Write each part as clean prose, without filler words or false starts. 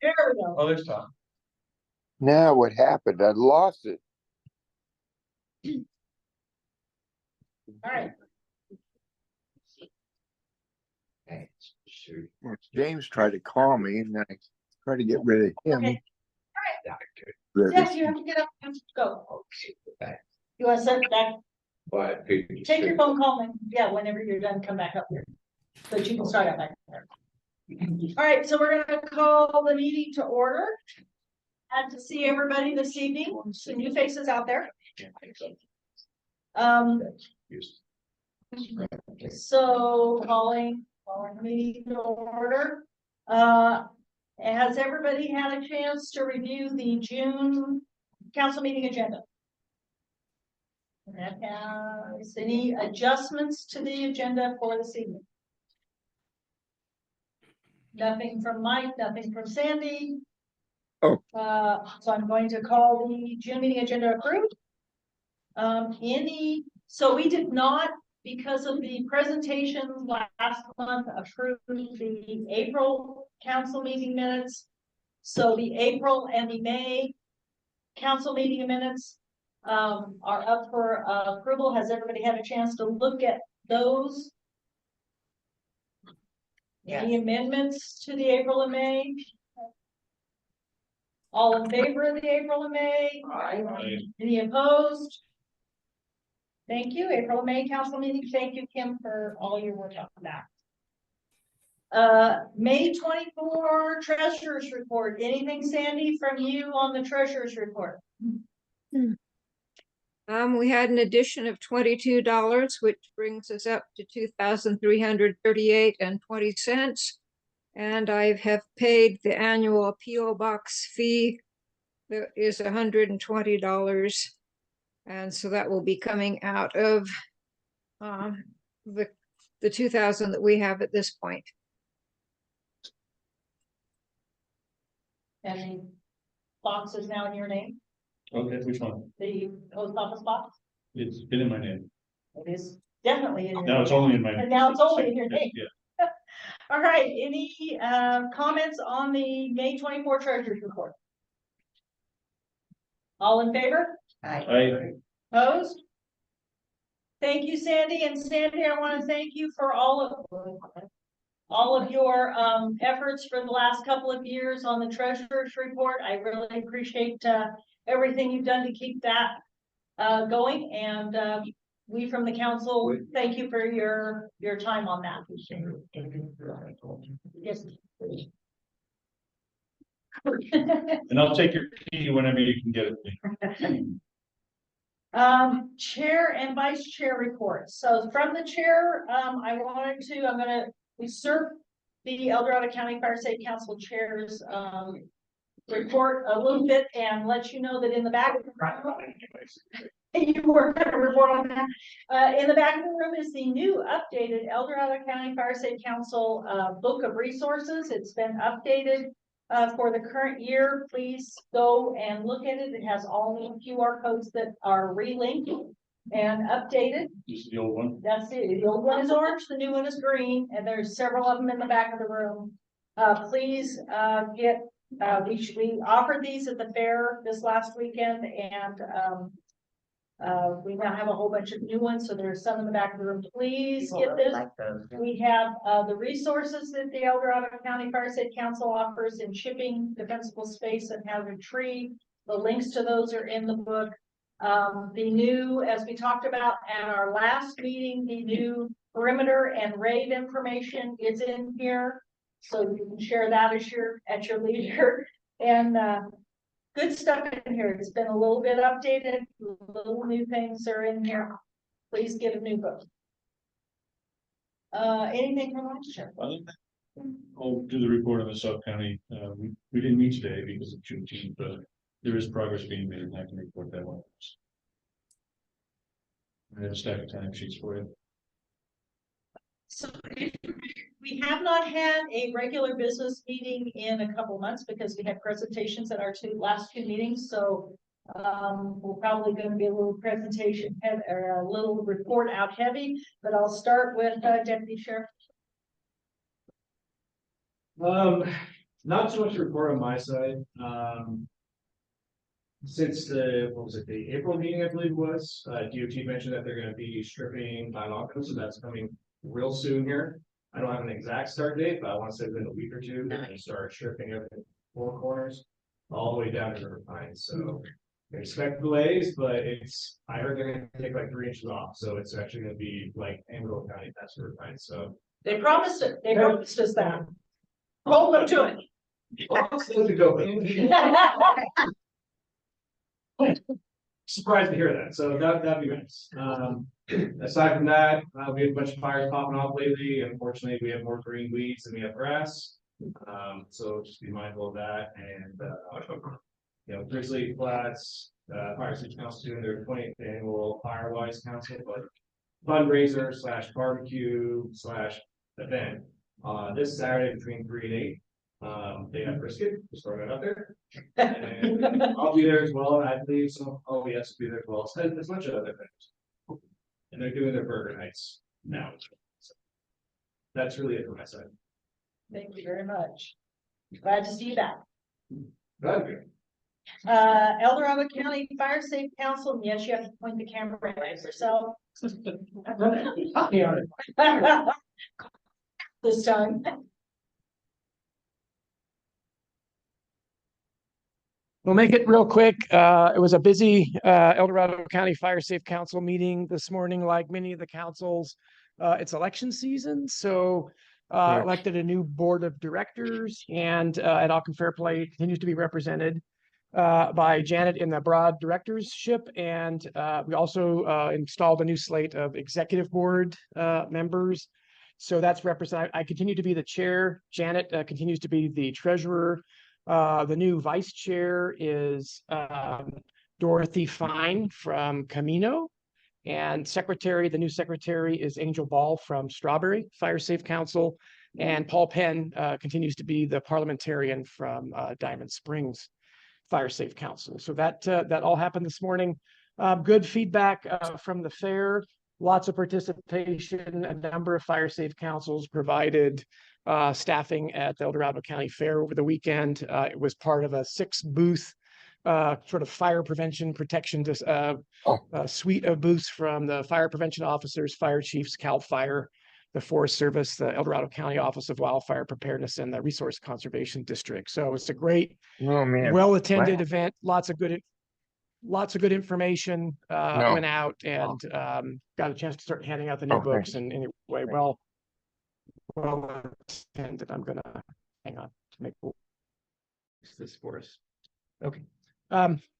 There we go. Oh, there's Tom. Now what happened? I lost it. All right. Well, James tried to call me and I tried to get rid of him. Okay. Rid of Yes, you have to get up and go. You want to sit back? Take your phone call and yeah, whenever you're done, come back up here. But you can start out back there. All right, so we're gonna call the meeting to order. Glad to see everybody this evening. Some new faces out there. So calling the meeting to order. Has everybody had a chance to review the June council meeting agenda? Has any adjustments to the agenda for this evening? Nothing from Mike, nothing from Sandy. Oh. So I'm going to call the June meeting agenda approved. So we did not, because of the presentation last month, approve the April council meeting minutes. So the April and the May council meeting minutes are up for approval. Has everybody had a chance to look at those? Yeah. Any amendments to the April and May? All in favor of the April and May? Aye. Any opposed? Thank you. April and May council meeting. Thank you, Kim, for all your work on that. May 24 treasurer's report. Anything, Sandy, from you on the treasurer's report? We had an addition of $22, which brings us up to $2,338.20. And I have paid the annual PO box fee. That is $120. And so that will be coming out of the 2,000 that we have at this point. And the box is now in your name? Okay, which one? The post office box? It's been in my name. It is definitely in your Now name. it's only in my name. And now it's only in your name. Yeah. All right, any comments on the May 24 treasurer's report? All in favor? I Opposed? Thank you, Sandy. And Sandy, I want to thank you for all of your efforts for the last couple of years on the treasurer's report. I really appreciate everything you've done to keep that going. And we from the council thank you for your time on that. Yes. and I'll take your key whenever you can get it. Chair and vice chair reports. So from the chair, I'm gonna usurp the El Dorado County Fire Safety Council chair's report a little bit and let you know that in the back of the room, you were going to report on that. In the back of the room is the new updated El Dorado County Fire Safety Council book of resources. It's been updated for the current year. Please go and look at it. It has all the QR codes that are relinked and updated. This is the old one. That's it. The old one is orange, the new one is green, and there's several of them in the back of the room. Please we offered these at the fair this last weekend, and we now have a whole bunch of new ones, so there's some in the back of the room. Please get this. We have the resources that the El Dorado County Fire Safety Council offers in shipping, defensible space, and hazard tree. The links to those are in the book. The new, as we talked about at our last meeting, the new perimeter and raid information is in here, so you can share that at your leisure. And good stuff in here. It's been a little bit updated. Little new things are in here. Please get a new book. Anything from last year? I'll do the report on the South County. We didn't meet today because of Juneteenth, but there is progress being made, and I can report that one. I have a stack of time sheets for you. So we have not had a regular business meeting in a couple months because we had presentations at our last two meetings. So we're probably going to be a little presentation or a little report out heavy, but I'll start with Deputy Sheriff. Not too much to report on my side. Since the, what was it, the April meeting, I believe it was, DOT mentioned that they're gonna be stripping by Lockhart, so that's coming real soon here. I don't have an exact start date, but I want to say within a week or two, they're gonna start stripping everything, 4 corners, all the way down to River Pines, so. They expect delays, but it's, I heard they're gonna take like 3 inches off, so it's actually gonna be like Amarillo County past River Pines, so. They promised it. They promised us that. Hold them to it. Well, it's good to go. Surprised to hear that, so that'd be nice. Aside from that, we have a bunch of fires popping off lately. Unfortunately, we have more green weeds than we have grass. So just be mindful of that, and you know, Grizzly Flats, Fire City Council doing their 20th annual Firewise Council, but fundraiser / barbecue / event, this Saturday between 3 and 8. They have brisket, just throwing it out there. And I'll be there as well, and I believe some OES will be there as well, so there's a bunch of other things. And they're doing their burger nights now. So that's really it for my side. Thank you very much. Glad to see you back. Glad to. El Dorado County Fire Safe Council, and yes, you have to point the camera at yourself. This time. We'll make it real quick. It was a busy El Dorado County Fire Safe Council meeting this morning, like many of the councils. It's election season, so Correct. elected a new board of directors, and Ed Fairplay continues to be represented by Janet in the broad directorship, and we also installed a new slate of executive board members. So that's represent. I continue to be the chair. Janet continues to be the treasurer. The new vice chair is Dorothy Fine from Camino, and the new secretary is Angel Ball from Strawberry Fire Safe Council, and Paul Penn continues to be the parliamentarian from Diamond Springs Fire Safe Council. So that all happened this morning. Good feedback from the fair. Lots of participation. A number of fire safe councils provided staffing at the El Dorado County Fair over the weekend. It was part of a 6-booth sort of fire prevention protection suite of booths from the fire prevention officers, fire chiefs, CAL FIRE, the Forest Service, the El Dorado County Office of Wildfire Preparedness, and the Resource Conservation District. So it's a great, Oh, man. well-attended Wow. event. Lots of good information No. went out, and got a chance to start handing out the new Oh, books. thanks. And anyway, well attended. I'm gonna hang on to make this for us. Okay.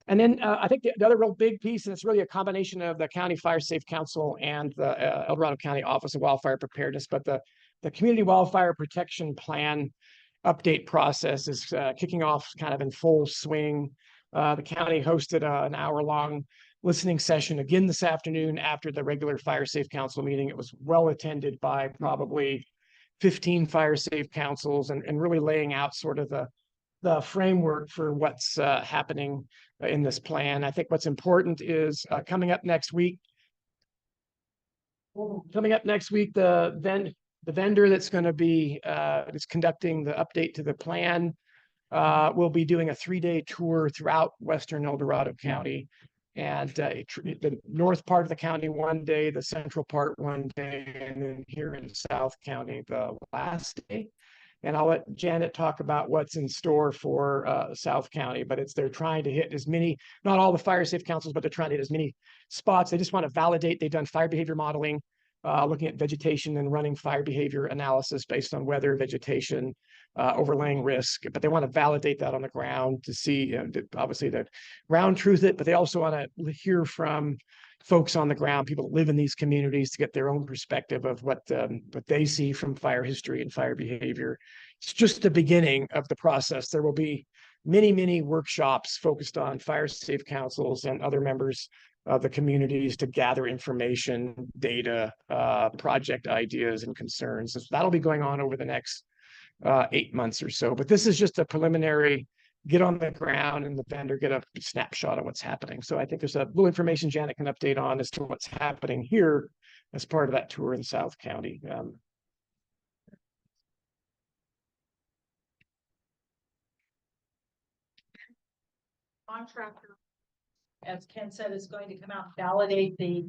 And then I think the other real big piece, and it's really a combination of the County Fire Safe Council and the El Dorado County Office of Wildfire Preparedness, but the Community Wildfire Protection Plan update process is kicking off kind of in full swing. The county hosted an hour-long listening session again this afternoon after the regular Fire Safe Council meeting. It was well attended by probably 15 fire safe councils, and really laying out sort of the framework for what's happening in this plan. I think what's important is coming up next week, the vendor that's going to be is conducting the update to the plan will be doing a 3-day tour throughout Western El Dorado County, and the north part of the county one day, the central part one day, and then here in South County the last day. And I'll let Janet talk about what's in store for South County, but they're trying to hit as many, not all the fire safe councils, but they're trying to hit as many spots. They just want to validate. They've done fire behavior modeling, looking at vegetation and running fire behavior analysis based on weather, vegetation, overlaying risk, but they want to validate that on the ground to see, obviously, the ground truth it, but they also want to hear from folks on the ground, people that live in these communities, to get their own perspective of what they see from fire history and fire behavior. It's just the beginning of the process. There will be many workshops focused on fire safe councils and other members of the communities to gather information, data, project ideas and concerns. So that'll be going on over the next 8 months or so. But this is just a preliminary get on the ground and the vendor get a snapshot of what's happening. So I think there's a little information Janet can update on as to what's happening here as part of that tour in South County. contractor, as Ken said, is going to come out and validate the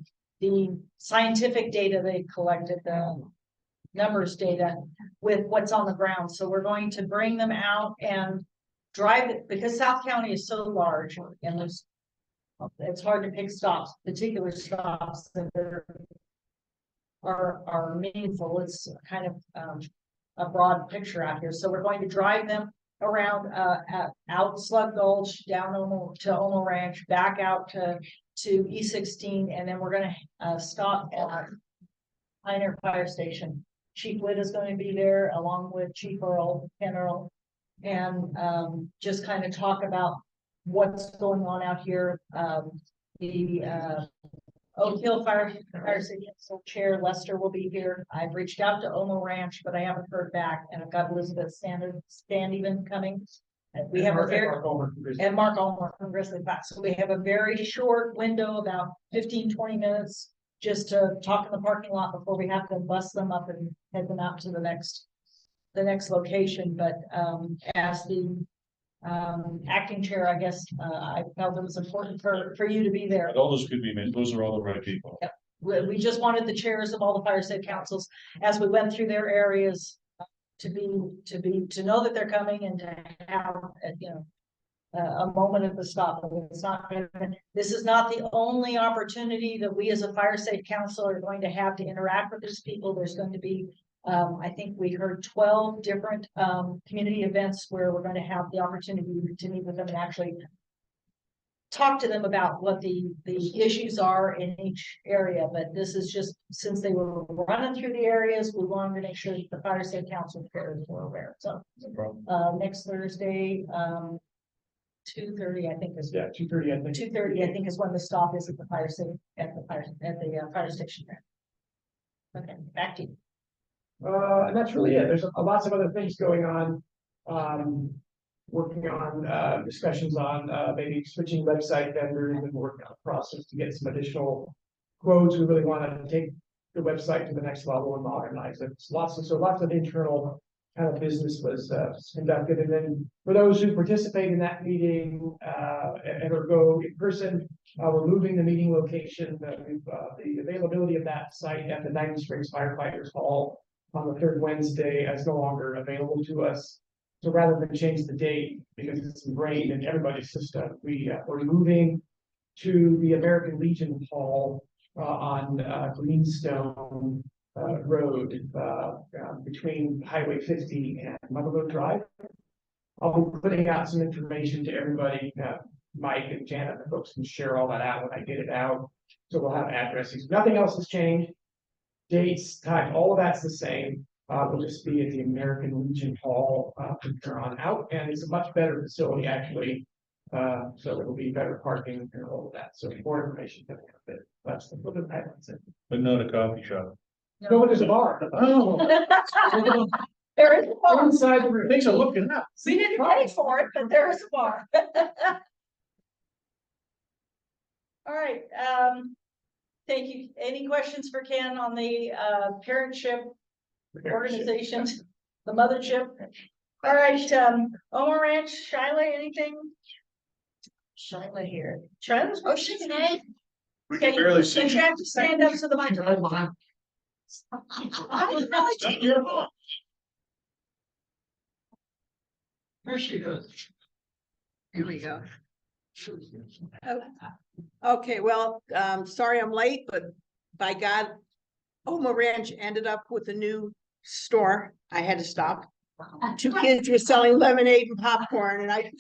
scientific data they collected, the numbers data with what's on the ground. So we're going to bring them out and drive it, because South County is so large and it's hard to pick stops, particular stops that are meaningful. It's kind of a broad picture out here. So we're going to drive them around out Slug Gulch, down to Omo Ranch, back out to E16, and then we're gonna stop at Pioneer Fire Station. Chief Witt is going to be there along with Chief Earl, Ken Earl, and just kind of talk about what's going on out here. The Oak Hill Fire Station Council Chair Lester will be here. I've reached out to Omo Ranch, but I haven't heard back, and I've got Elizabeth Standeven coming. And we have a very, and Mark Ulmer from Grizzly Pass. So we have a very short window, about 15-20 minutes, just to talk in the parking lot before we have to bus them up and head them out to the next location. But as the acting chair, I guess I felt it was important for you to be there. But all those could be made, those are all the right people. Yep. We just wanted the chairs of all the fire safe councils, as we went through their areas, to know that they're coming and to have, a moment at the stop. It's not, this is not the only opportunity that we as a fire safe council are going to have to interact with these people. There's going to be, I think we heard 12 different community events where we're going to have the opportunity to meet with them and actually talk to them about what the issues are in each area. But this is just, since they were running through the areas, we wanted to make sure that the fire safe council chairs were aware. So No problem. next Thursday, 2:30, I think is. Yeah, 2:30, I think. 2:30, I think, is when the stop is at the fire station, at the fire station there. Okay, back to you. And that's really it. There's lots of other things going on. Working on discussions on maybe switching website vendors and working on a process to get some additional quotes. We really want to take the website to the next level and modernize it. Lots of internal kind of business was conducted. And then for those who participate in that meeting and or go in person, we're moving the meeting location. The availability of that site at the Diamond Springs Firefighters Hall on the third Wednesday is no longer available to us. So rather than change the date, because it's ingrained in everybody's system, we're moving to the American Legion Hall on Greenstone Road between Highway 50 and Motherlode Drive. I'll be putting out some information to everybody. Mike and Janet, the folks can share all that out when I get it out. So we'll have addresses. Nothing else has changed. Dates, time, all of that's the same. We'll just be at the American Legion Hall from here on out, and it's a much better facility actually. So it'll be better parking and all of that. So more information coming up there. That's the highlights. But not a coffee shop. No, there's a bar. Oh. There is a bar. Inside the room. Things are looking up. We didn't pay for it, but there is a bar. All right, thank you. Any questions for Ken on the parentship organizations, the mothership? All right, Omo Ranch, Shyla, anything? Shyla here. Shyla's, oh, she's an A. We can barely see. You have to stand up to the microphone. There she goes. Here we go. Okay, well, sorry I'm late, but by God, Omo Ranch ended up with a new store. I had to stop. 2 kids were selling lemonade and popcorn, and I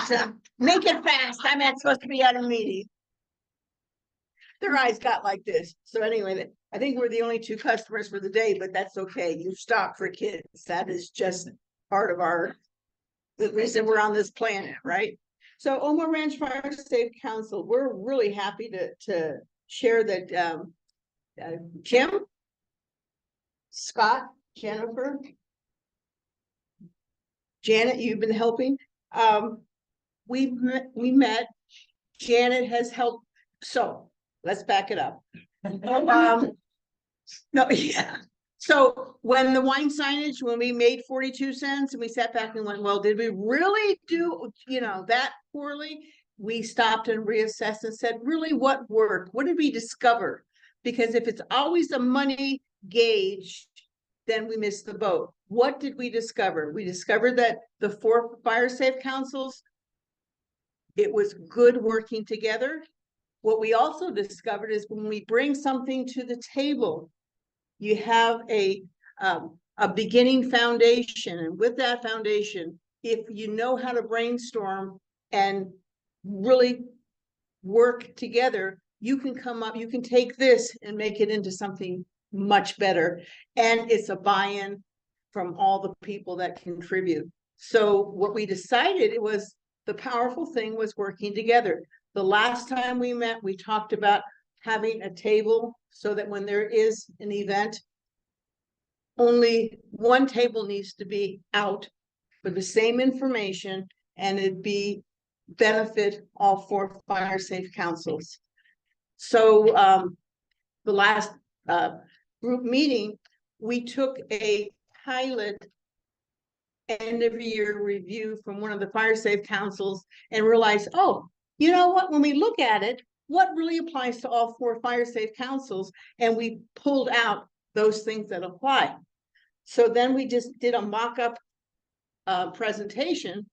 said, make it fast. I'm not supposed to be at a meeting. Their eyes got like this. So anyway, I think we're the only 2 customers for the day, but that's okay. You stop for kids. That is just part of the reason we're on this planet, right? So Omo Ranch Fire Safe Council, we're really happy to share that Kim, Scott, Jennifer, Janet, you've been helping. We met. Janet has helped. So let's back it up. No, yeah. So when the wine signage, when we made 42 cents and we sat back and went, well, did we really do, that poorly? we stopped and reassessed and said, really, what worked? What did we discover? Because if it's always a money gauge, then we miss the boat. What did we discover? We discovered that the 4 fire safe councils, it was good working together. What we also discovered is when we bring something to the table, you have a beginning foundation, and with that foundation, if you know how to brainstorm and really work together, you can come up, you can take this and make it into something much better. And it's a buy-in from all the people that contribute. So what we decided, it was the powerful thing was working together. The last time we met, we talked about having a table so that when there is an event, only one table needs to be out for the same information, and it'd be benefit all 4 fire safe councils. So the last group meeting, we took a pilot end of year review from one of the fire safe councils and realized, oh, you know what, when we look at it, what really applies to all 4 fire safe councils? And we pulled out those things that apply. So then we just did a mock-up presentation,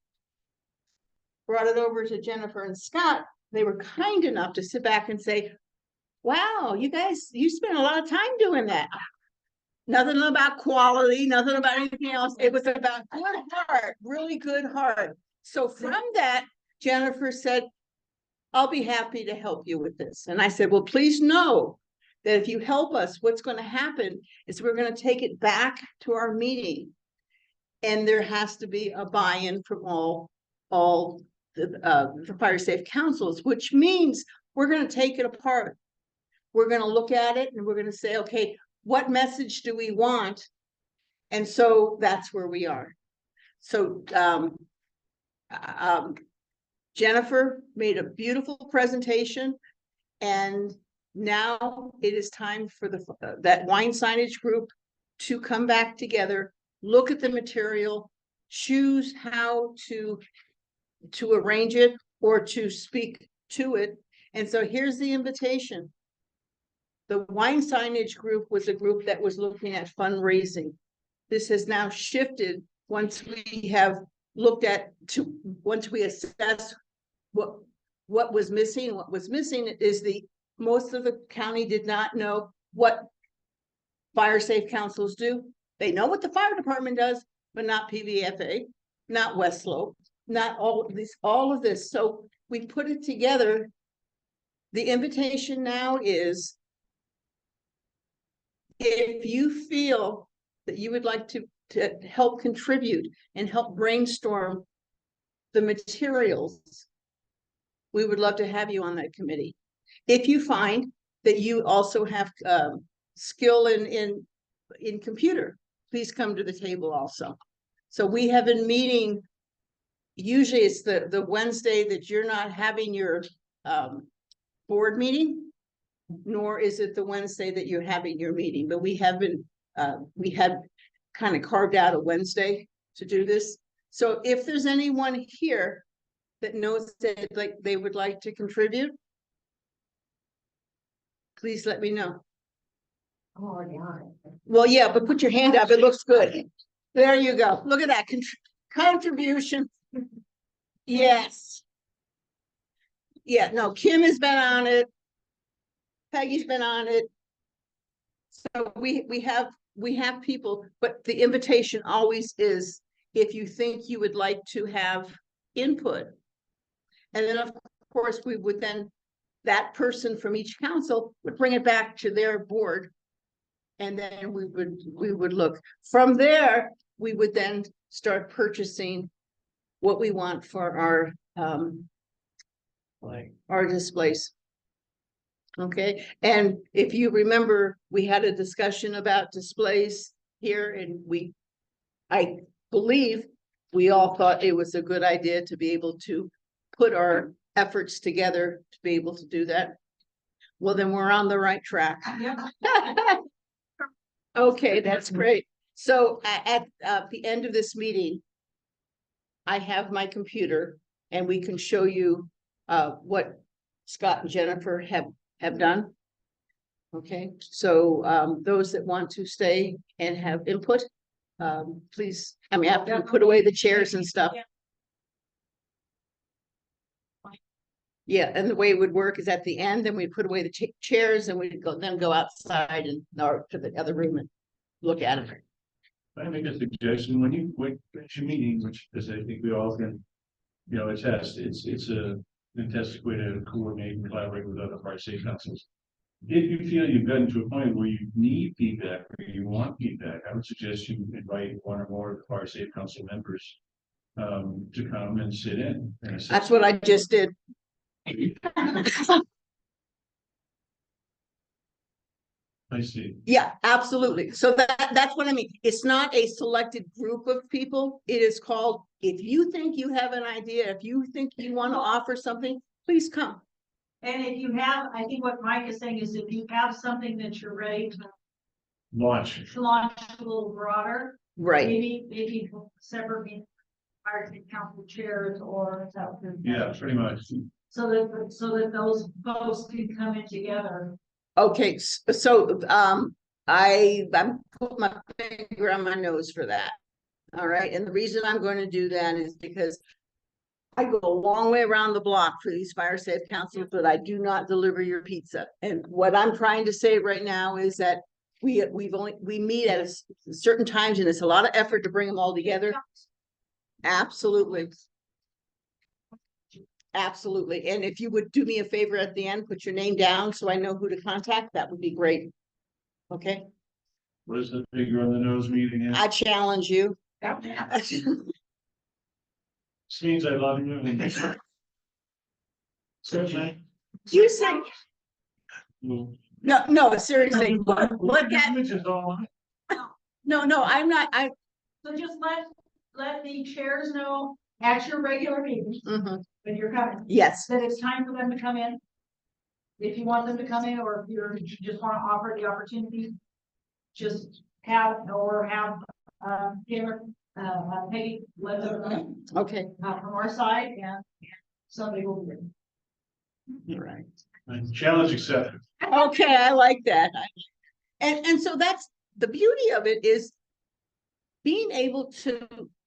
brought it over to Jennifer and Scott. They were kind enough to sit back and say, wow, you guys, you spent a lot of time doing that. Nothing about quality, nothing about anything else. It was about good heart, really good heart. So from that, Jennifer said, I'll be happy to help you with this. And I said, well, please know that if you help us, what's going to happen is we're going to take it back to our meeting. And there has to be a buy-in from all the fire safe councils, which means we're going to take it apart. We're going to look at it and we're going to say, okay, what message do we want? And so that's where we are. So Jennifer made a beautiful presentation, and now it is time for that wine signage group to come back together, look at the material, choose how to arrange it or to speak to it. And so here's the invitation. The wine signage group was a group that was looking at fundraising. This has now shifted once we have looked at once we assess what was missing. What was missing is most of the county did not know what fire safe councils do. They know what the fire department does, but not PVFA, not West Slope, not all of this. So we put it together. The invitation now is, if you feel that you would like to help contribute and help brainstorm the materials, we would love to have you on that committee. If you find that you also have skill in computer, please come to the table also. So we have been meeting, usually it's the Wednesday that you're not having your board meeting, nor is it the Wednesday that you're having your meeting, but we have been, we had kind of carved out a Wednesday to do this. So if there's anyone here that knows that like they would like to contribute, please let me know. I'm already on it. Well, yeah, but put your hand up. It looks good. There you go. Look at that contribution. Yes. Yeah, no, Kim has been on it. Peggy's been on it. So we have people, but the invitation always is, if you think you would like to have input. And then of course we would then, that person from each council would bring it back to their board. And then we would look from there, we would then start purchasing what we want for our displays. Okay, and if you remember, we had a discussion about displays here, and I believe we all thought it was a good idea to be able to put our efforts together to be able to do that. Well, then we're on the right track. Okay, that's great. So at the end of this meeting, I have my computer and we can show you what Scott and Jennifer have done. Okay, so, those that want to stay and have input, please, I mean, after we put away the chairs and stuff. Yeah, and the way it would work is at the end, then we put away the chairs and we'd then go outside and, or to the other room and look at it. I make a suggestion, when at your meeting, which is, I think we all can, attest, it's a fantastic way to coordinate and collaborate with other fire safe councils. If you feel you've gotten to a point where you need feedback or you want feedback, I would suggest you invite one or more of the fire safe council members to come and sit in. And assess. That's what I just did. I see. Yeah, absolutely. So that's what I mean. It's not a selected group of people. It is called, if you think you have an idea, if you think you want to offer something, please come. And if you have, I think what Mike is saying is if you have something that you're ready Launch. to launch a little broader, Right. maybe separate fire council chairs or something. Yeah, pretty much. So that those folks can come in together. Okay, so, I'm putting my finger on my nose for that. All right, and the reason I'm going to do that is because I go a long way around the block for these fire safe councils, but I do not deliver your pizza. And what I'm trying to say right now is that we meet at certain times and it's a lot of effort to bring them all together. Absolutely. Absolutely. And if you would do me a favor at the end, put your name down so I know who to contact, that would be great. Okay, What is the figure on the nose meeting? I challenge you. This means I love you. Certainly. You said, Well, no, seriously, look at, which is all. no, I'm not, So just let the chairs know at your regular meetings mhm, when you're coming, yes, that it's time for them to come in. If you want them to come in, or if you just want to offer the opportunity, just have, Peggy, let them know, okay, from our side, and somebody will be there. all right. Challenge accepted. Okay, I like that. And so that's, the beauty of it is being able to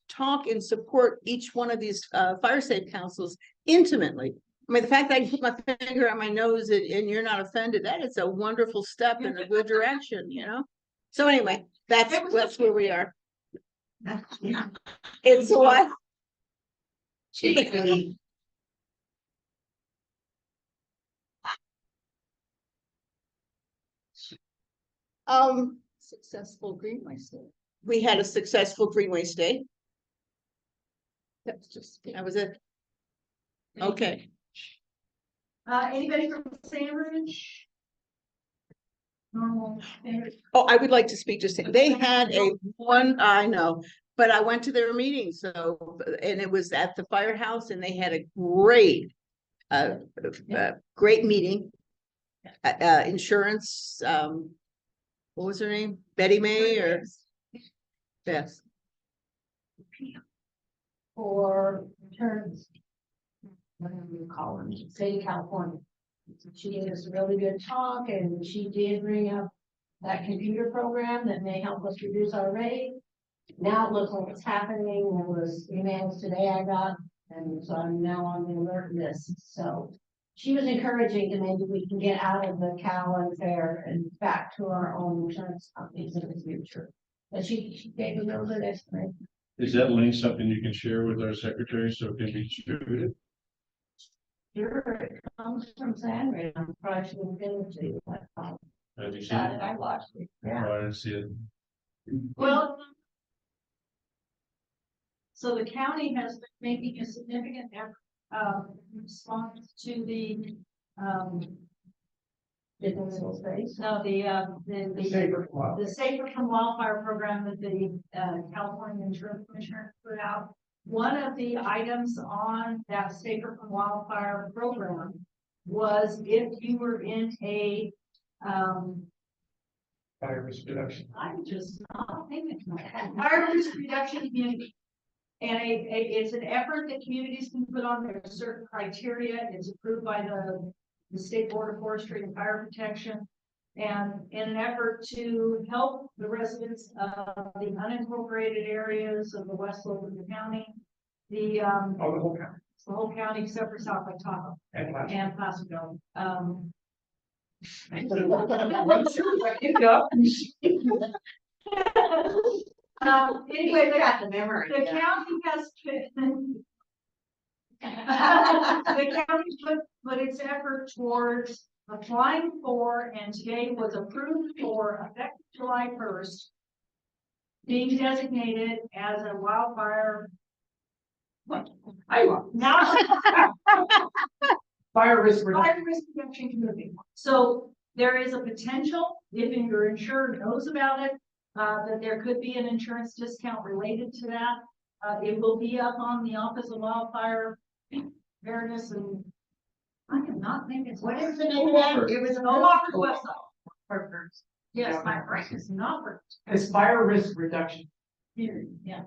talk and support each one of these fire safe councils intimately. I mean, the fact that I can put my finger on my nose and you're not offended, that is a wonderful step in a good direction, So anyway, that's where we are. It's what? Successful Greenway State. We had a successful Greenway State. That was it. Okay. Anybody from Sandridge? Normal. Oh, I would like to speak to Sam. They had I know, but I went to their meeting, so, and it was at the firehouse and they had a great, great meeting. Insurance, what was her name? Betty May or Beth? For returns. Whatever you call them, state of California. She gave us a really good talk and she did bring up that computer program that may help us reduce our rate. Now it looks like it's happening. There was emails today I got, and so I'm now on the alert list. So she was encouraging that maybe we can get out of the cow and fair and back to our own insurance companies in the future. But she gave a little bit of explanation. Is that link something you can share with our secretary so it can be distributed? Sure, it comes from Sandridge. I'm probably should have been to you. Have you seen Got it? it, I watched it. Oh, I didn't see it. Well. So the county has been making a significant effort, response to the, the Safer from Wildfire program that the, California Insurance Commissioner put out. One of the items on that Safer from Wildfire program was if you were in a, Fire risk reduction. I'm just not thinking. Fire risk reduction community. And it's an effort that communities can put on there, certain criteria, it's approved by the State Board of Forestry and Fire Protection. And in an effort to help the residents of the unincorporated areas of the West Logan County, the Oh, the whole county. the whole county except for South Lake Tahoe And last- and Placerville. Anyway, I got the memory. the county has the county put its effort towards applying for, and today was approved for, effective July 1st, being designated as a wildfire. What? Now. Fire risk reduction. Fire risk reduction community. So there is a potential, if your insurer knows about it, that there could be an insurance discount related to that. It will be up on the Office of Wildfire Fairness and I cannot think it's. What is the name of that? It was No offer website. Yes, my brain is not. It's fire risk reduction. Yeah.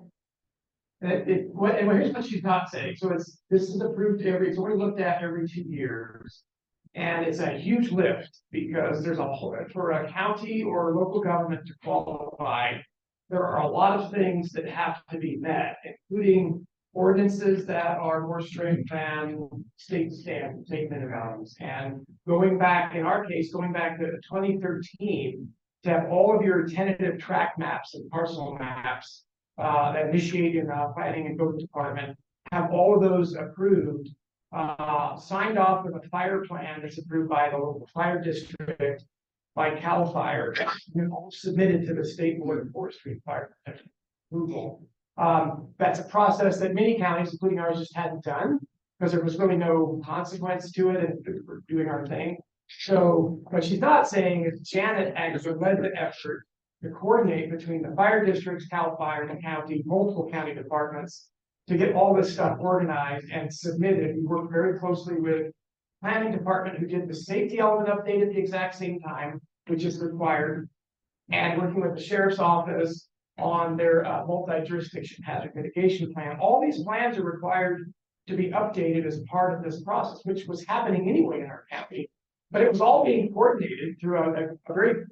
Here's what she's not saying. So this is approved it's only looked at every 2 years. And it's a huge lift because there's for a county or local government to qualify, there are a lot of things that have to be met, including ordinances that are more strict than state minimums. And going back, in our case, going back to 2013, to have all of your tentative track maps and parcel maps that initiate in the planning and code department, have all of those approved, signed off with a fire plan that's approved by the local fire district, by CAL FIRE, and all submitted to the State Board of Forestry and Fire Protection approval. That's a process that many counties, including ours, just hadn't done because there was really no consequence to it and we're doing our thing. So what she's not saying is Janet actually led the effort to coordinate between the fire districts, CAL FIRE, the county, multiple county departments to get all this stuff organized and submitted. We worked very closely with planning department who did the safety element update at the exact same time, which is required, and working with the sheriff's office on their multi-jurisdiction hazard mitigation plan. All these plans are required to be updated as part of this process, which was happening anyway in our county, but it was all being coordinated through a very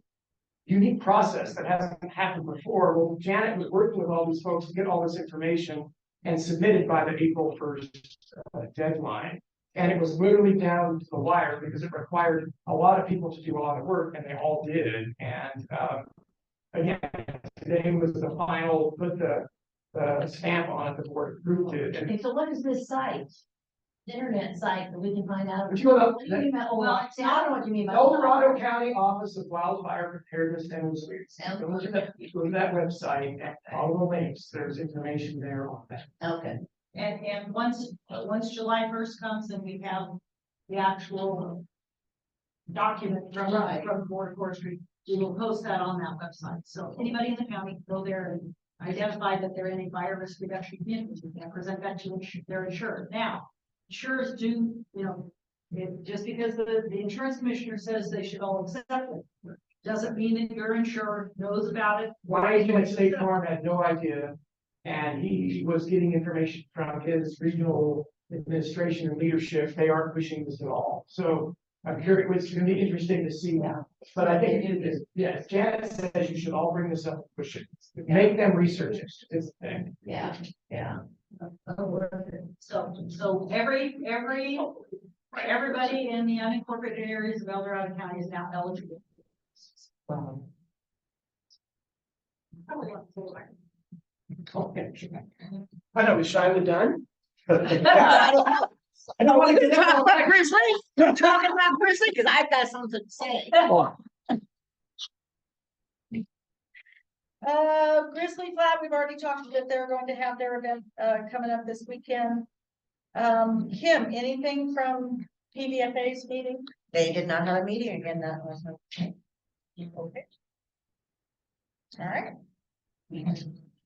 unique process that hasn't happened before. Well, Janet was working with all these folks to get all this information and submitted by the April 1st deadline. And it was literally down to the wire because it required a lot of people to do a lot of work, and they all did. And again, today was the final, put the stamp on it, the board approved it. And Okay, so what is this site? The internet site that we can find out? Would you go to What do you mean by- well, see, I don't know what you mean by. El Dorado County Office of Wildfire Preparedness and Resilience. Go to that website, and all the links, there's information there on that. Okay, And once July 1st comes and we have the actual document from the Board of Forestry, we will post that on that website. So anybody in the county, go there and identify that they're in a fire risk reduction community and present that to their insurer. Now, insurers do, just because the insurance commissioner says they should all accept it, doesn't mean that your insurer knows about it. My agent at State Farm had no idea, and he was getting information from his regional administration and leadership. They aren't pushing this at all. So I'm curious, it's gonna be interesting to see now. But I think it is, yes, Janet says you should all bring this up and push it. Make them research it. It's the thing. yeah. So everybody in the unincorporated areas of El Dorado County is now eligible. Okay. I know, is Shyla done? I don't know. I don't want to get Talk about that. Grizzly? Talking about Grizzly, because I've got something to say. Grizzly Flat, we've already talked that they're going to have their event, coming up this weekend. Kim, anything from PVFA's meeting? They did not have a meeting again, that was. Okay. All right.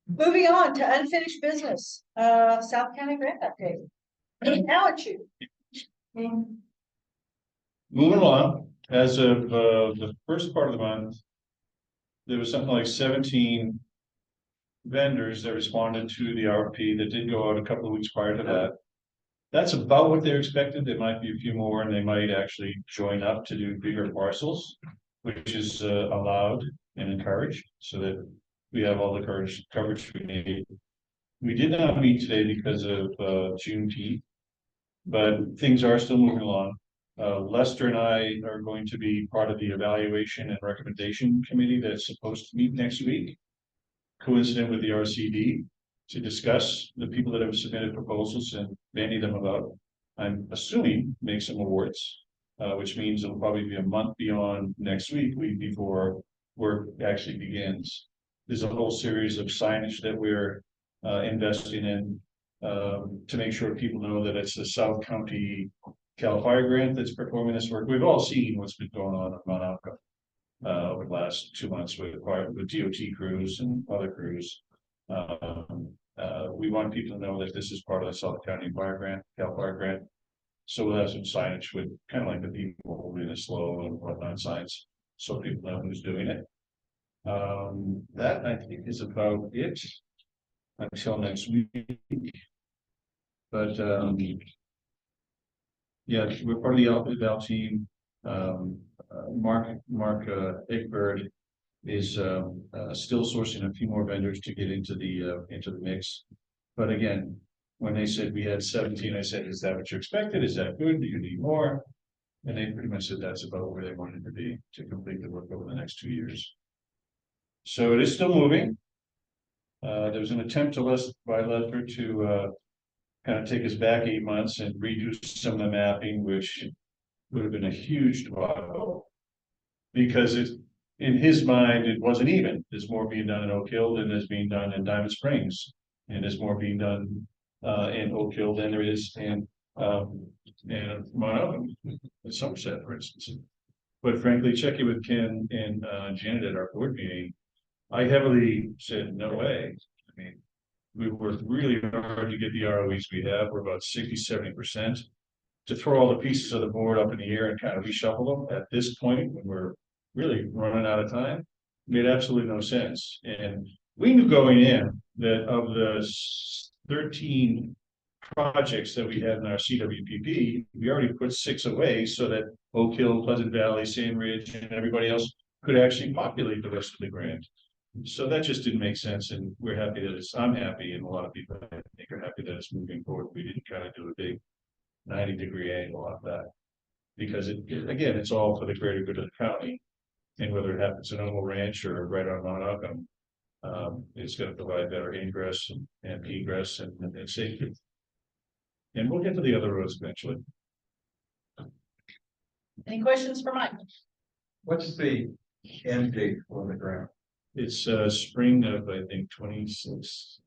Moving on to unfinished business, South County grant update. Now it's you. Moving along, as of the first part of the month, there was something like 17 vendors that responded to the RFP that did go out a couple of weeks prior to that. That's about what they're expected. There might be a few more, and they might actually join up to do bigger parcels, which is allowed and encouraged, so that we have all the coverage we need. We did not meet today because of Juneteenth, but things are still moving along. Lester and I are going to be part of the evaluation and recommendation committee that's supposed to meet next week, coincident with the RCD, to discuss the people that have submitted proposals and bandy them about. I'm assuming make some awards, which means it'll probably be a month beyond next week before work actually begins. There's a whole series of signage that we're investing in to make sure people know that it's the South County Cal Fire Grant that's performing this work. We've all seen what's been going on Mount Alcott over the last 2 months with DOT crews and other crews. We want people to know that this is part of the South County Fire Grant, Cal Fire Grant. So we'll have some signage with kind of like the people holding it slow and whatnot signs, so people know who's doing it. That I think is about it until next week. But yeah, we're part of the Eval team. Mark Egbert is still sourcing a few more vendors to get into the mix. But again, when they said we had 17, I said, is that what you expected? Is that good? Do you need more? And they pretty much said that's about where they wanted to be to complete the work over the next 2 years. So it is still moving. There was an attempt by Lester to kind of take us back 8 months and redo some of the mapping, which would have been a huge debacle, because in his mind, it wasn't even. There's more being done in Oak Hill than there's being done in Diamond Springs. And there's more being done in Oak Hill than there is in Mount Auburn, in Somerset, for instance. But frankly, checking with Ken and Janet at our board meeting, I heavily said, no way. I mean, we worked really hard to get the ROEs we have. We're about 60–70%. To throw all the pieces of the board up in the air and kind of reshuffle them at this point when we're really running out of time made absolutely no sense. And we knew going in that of the 13 projects that we had in our CWPP, we already put 6 away so that Oak Hill, Pleasant Valley, Sand Ridge, and everybody else could actually populate the rest of the grant. So that just didn't make sense, and we're happy that I'm happy, and a lot of people I think are happy that it's moving forward. We didn't kind of do a big 90-degree angle off that, because again, it's all for the greater good of the county. And whether it happens in Omo Ranch or right on Mount Auburn, it's going to provide better ingress and egress and safety. And we'll get to the other roads eventually. Any questions for Mike? What's the end date for the grant? It's spring of, I think, 26.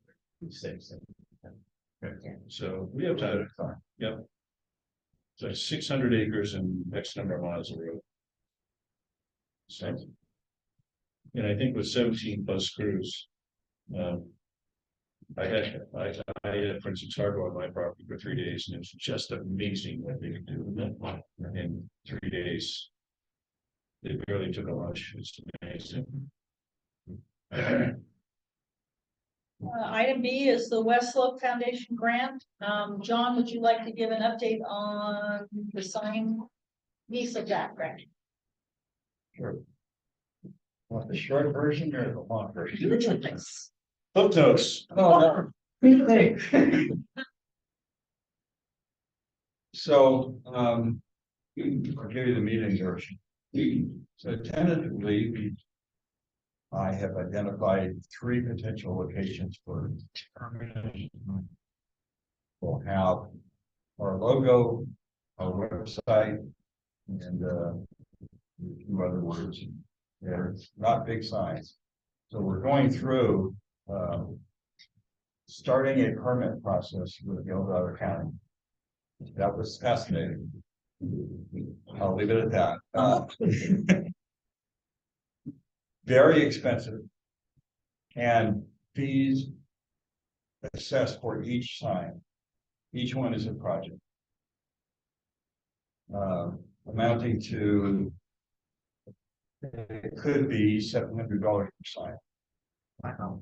Okay. So we have time. Yep. So 600 acres and X number of miles of road. So, and I think with 17 plus crews, I had for instance Argo on my property for 3 days, and it was just amazing what they could do in 3 days. They barely took a lunch. It's amazing. Item B is the West Slope Foundation grant. John, would you like to give an update on the sign piece of that grant? Sure. Want the short version or the long version? Footnotes. Footnotes. Oh, So, I'll give you the meeting version. So tentatively, I have identified 3 potential locations for termination. We'll have our logo, our website, and a few other words. They're not big signs. So we're going through starting a permit process with El Dorado County. That was fascinating. I'll leave it at that. Very expensive, and fees assessed for each sign. Each one is a project. Amounting to, it could be $700 per sign. Wow.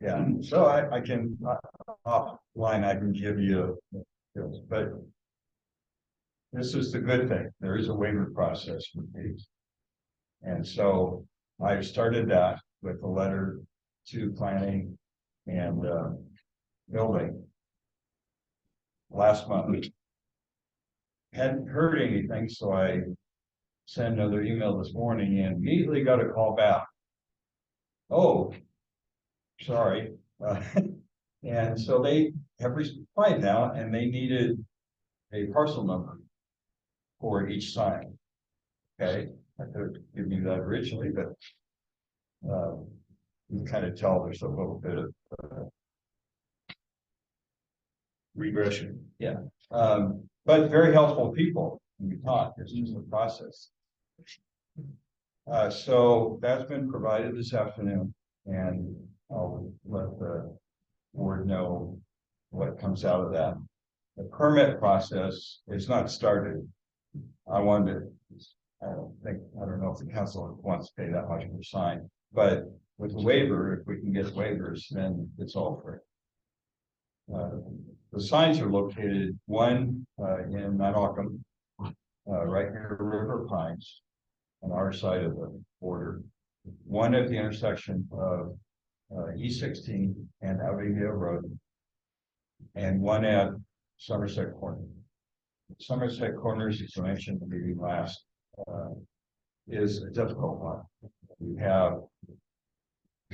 Yeah, so I can, offline, I can give you, but. This is the good thing, there is a waiver process for these. And so I've started that with a letter to planning and, building. Last month. Hadn't heard anything, so I sent another email this morning and immediately got a call back. Oh, sorry. And so they have replied now and they needed a parcel number for each sign. Okay, I could give you that originally, but you kind of tell there's a little bit of regression. Yeah, but very helpful people. We taught this is the process. So that's been provided this afternoon, and I'll let the board know what comes out of that. The permit process is not started. I wanted to, I don't know if the council wants to pay that much per sign, but with the waiver, if we can get waivers, then it's all free. The signs are located, one in Mount Auckham, right near River Pines, on our side of the border. One at the intersection of E16 and Avenue Road, and one at Somerset Corner. Somerset Corners, as I mentioned in the meeting last, is a difficult one. We have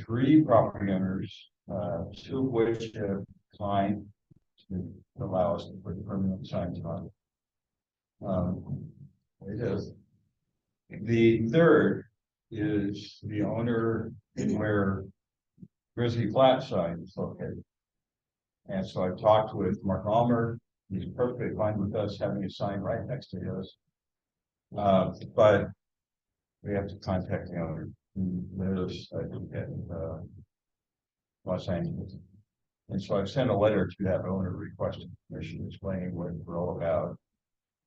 3 property owners, 2 of which have signed to allow us to put permanent signs on. It is. The third is the owner where Grizzly Flat sign is located. And so I've talked with Mark Almer. He's perfectly fine with us having a sign right next to his. But we have to contact the owner. There's, I think, in Los Angeles. And so I've sent a letter to that owner requesting permission, explaining what we're all about.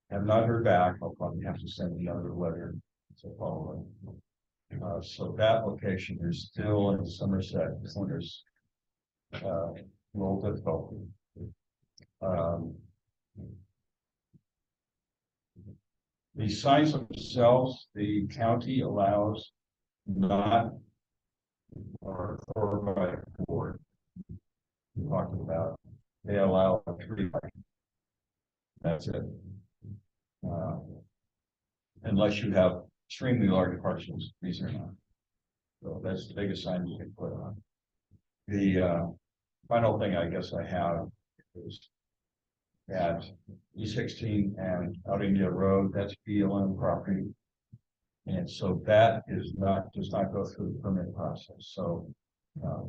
Have not heard back. I'll probably have to send another letter to follow up. So that location is still in Somerset Corners. Little difficult. The signs themselves, the county allows not or 4x4. We talked about, they allow 3. That's it. Unless you have extremely large parcels, these are not. So that's the biggest sign you can put on. The final thing I guess I have is at E16 and out India Road, that's BLM property. And so that is not, does not go through the permit process. So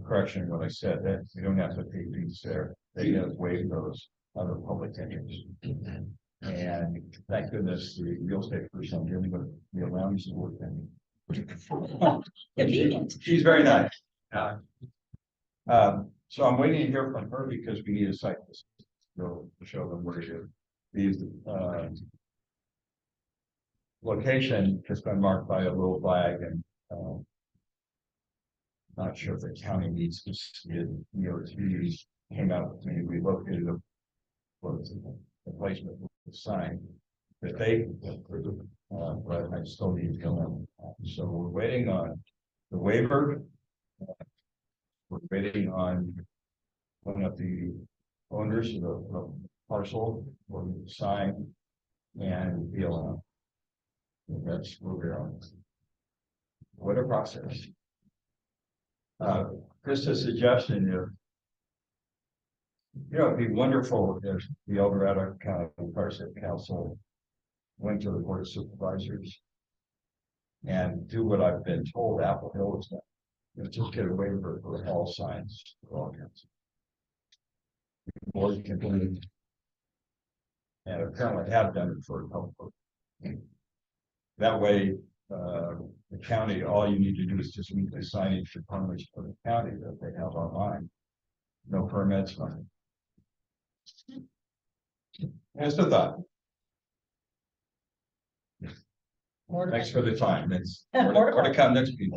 correction, what I said, that we don't have to pay fees there. They have waived those other public entries. And thank goodness the real estate person I'm dealing with, the allowance to work. She's very nice. So I'm waiting to hear from her because we need a site visit to show them where to. These location has been marked by a little flag, and not sure if the county needs to see it. DOT came out with me. We located the placement of the sign that they approved, but I still need to go in. So we're waiting on the waiver. We're waiting on one of the owners of the parcel or the sign and BLM. That's where we're on. What a process. Just a suggestion, it'd be wonderful if the El Dorado County Parsec Council went to the Board of Supervisors and do what I've been told Apple Hill has done. Just get a waiver for all signs for all kinds. Board can do it. And apparently have done it for a couple. That way, the county, all you need to do is just meet the signage requirements for the county that they have online. No permits, nothing. Just a thought. Thanks for the time. It's more to come next week.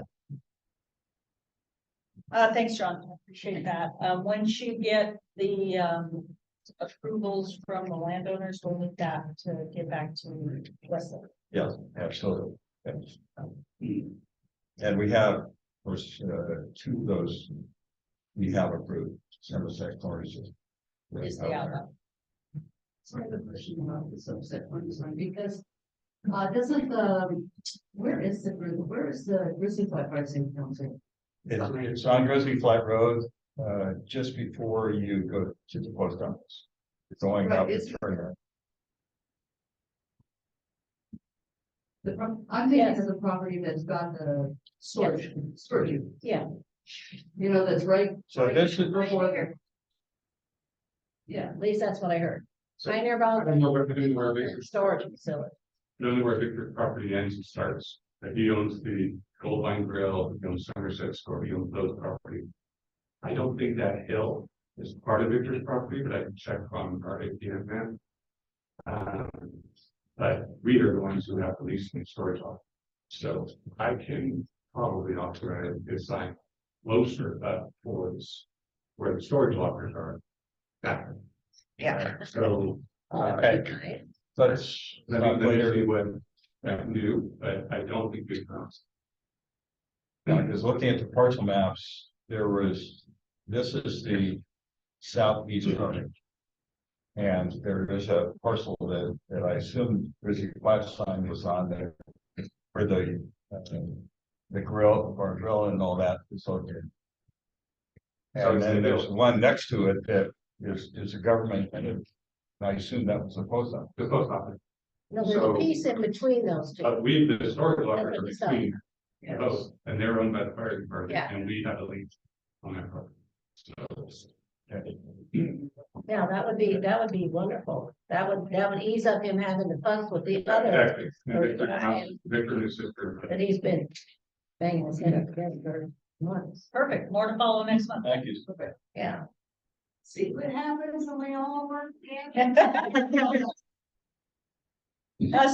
Thanks, John. I appreciate that. Once you get the, approvals from the landowners, we'll need that to get back to Wesley. Yes, absolutely. Yes. And we have, of course, two of those we have approved, Somerset Corners. Is the outcome. Sorry, the question about the subset one design, because, doesn't the, where is the Grizzly Flat Pricing Council? It's on Grizzly Flat Road, just before you go to the post office. It's going Right, up it's- the turn. I'm thinking of the property that's got the storage. Yeah. You know, that's right. So this is, Before- Yeah, At least that's what I heard. Pioneer I Valley don't know where Victor, storage facility. I don't know where Victor's property ends and starts. Like he owns the Goldline Grill, he owns Somerset Store, he owns those property. I don't think that hill is part of Victor's property, but I can check on our APM map. But we are the ones who have the lease and storage off. So I can probably authorize a sign closer up towards where the storage lockers are. Yeah. So. okay, let's, Let me see what I can do, but I don't think it comes. because looking at the parcel maps, this is the southeast corner. And there is a parcel that I assume Grizzly Flat sign was on there. For the grill, or grill and all that is located. So And it's then the there's middle. one next to it that is a government, and I assume that was the post office. The post office, No, there's a piece in between those but we, the storage lockers are That's what between Yes. both, and they're owned by the fire department, Yeah. and we have a lease on that property. So. Yeah, that would be wonderful. That would ease up him having to fuss with the other Exactly. And Victor and his sister. that he's been banging his head up against for months. Perfect. More to follow next month. Thank you. Yeah. See what happens when we all work together.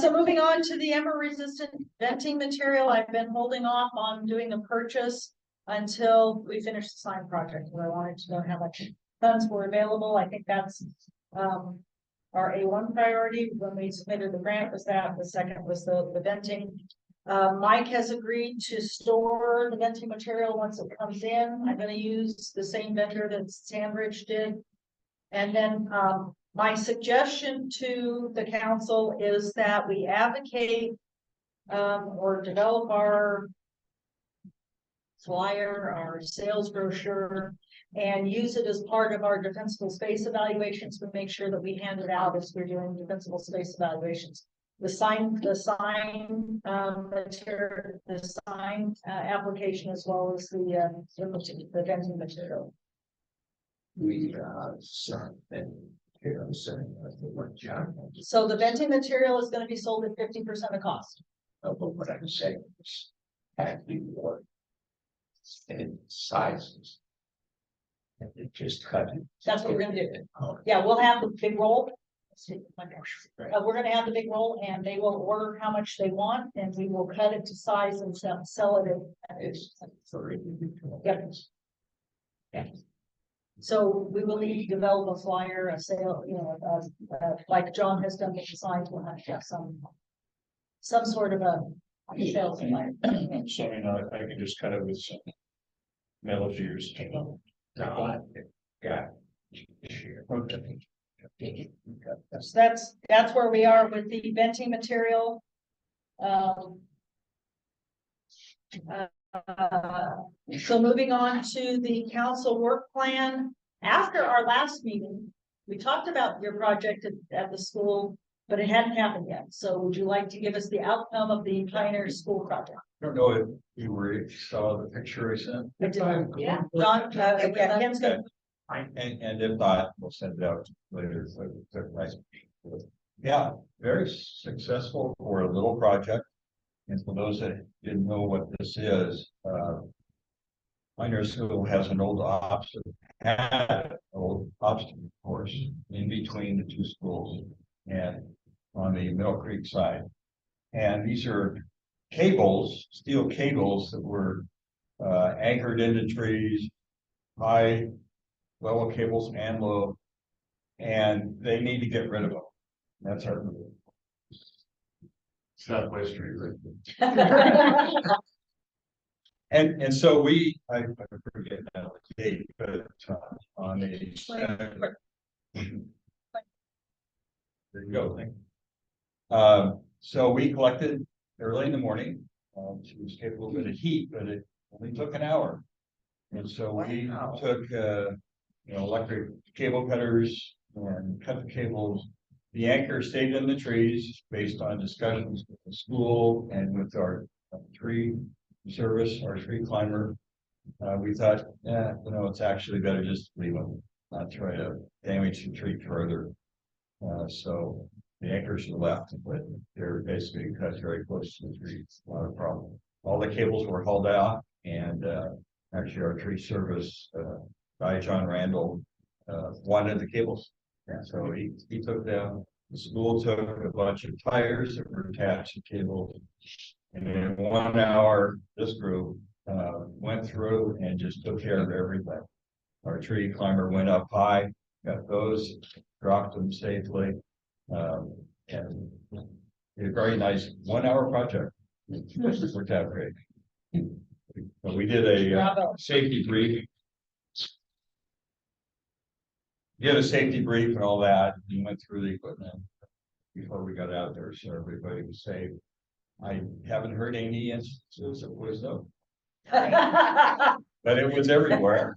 So moving on to the emmer resistant venting material, I've been holding off on doing the purchase until we finish the sign project, where I wanted to know how much funds were available. I think that's our A1 priority when we submitted the grant was that, the second was the venting. Mike has agreed to store the venting material once it comes in. I'm gonna use the same vendor that Sandridge did. And then my suggestion to the council is that we advocate or develop our flyer, our sales brochure, and use it as part of our defensible space evaluations to make sure that we hand it out as we're doing defensible space evaluations. The sign material, the sign application, as well as the venting material. So the venting material is gonna be sold at 50% of cost. What I'm saying is, actually, more in sizes. And they just cut it. That's what we're gonna do. Yeah, we'll have the big roll. We're gonna have the big roll and they will order how much they want and we will cut it to size and sell it Yep. Yeah. So we will need to develop a flyer, a sale, like John has done with the signs, we'll have to have some sort of a sales flyer. So, you know, I can just cut it with some metal shears. Got. So that's where we are with the venting material. So moving on to the council work plan. After our last meeting, we talked about your project at the school, but it hadn't happened yet. So would you like to give us the outcome of the Pioneer School project? I don't know if you saw the picture I sent, I did. Yeah. John, yeah, Ken's good. and if not, we'll send it out later. So it's a nice. Yeah, very successful for a little project. And for those that didn't know what this is, Pioneer School has an old obstacle course in between the two schools and on the Mill Creek side. And these are cables, steel cables that were anchored into trees, high, level cables and low. And they need to get rid of them. That's our. Southwest Street, right? And so I forget now the date, but on a. There you go. So we collected early in the morning, to escape a little bit of heat, but it only took an hour. And so we took, electric cable cutters and cut the cables. The anchor stayed in the trees based on discussions with the school and with our tree service, our tree climber. We thought, it's actually better just leave them, not try to damage the tree further. So the anchors are left, but they're basically cut very close to the trees, not a problem. All the cables were hauled out, and actually our tree service guy, John Randall, wanted the cables. And so he took them. The school took a bunch of tires that were attached to cables. And in 1 hour, this group went through and just took care of everything. Our tree climber went up high, got those, dropped them safely. And a very nice 1 hour project. This worked out great. But we did a safety brief. Did a safety brief and all that. We went through the equipment before we got out there, so everybody was safe. I haven't heard any instances of wisdom, but it was everywhere.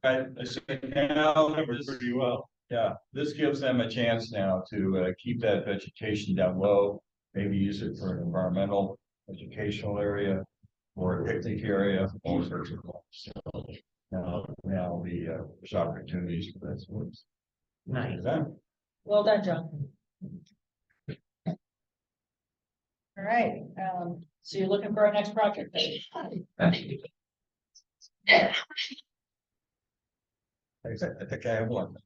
I said now pretty well. Yeah, this gives them a chance now to keep that vegetation down low, maybe use it for an environmental educational area or a picnic area, all sorts of things. So now there's opportunities for that. Nice. Well done, John. All right, so you're looking for our next project. I think I have one.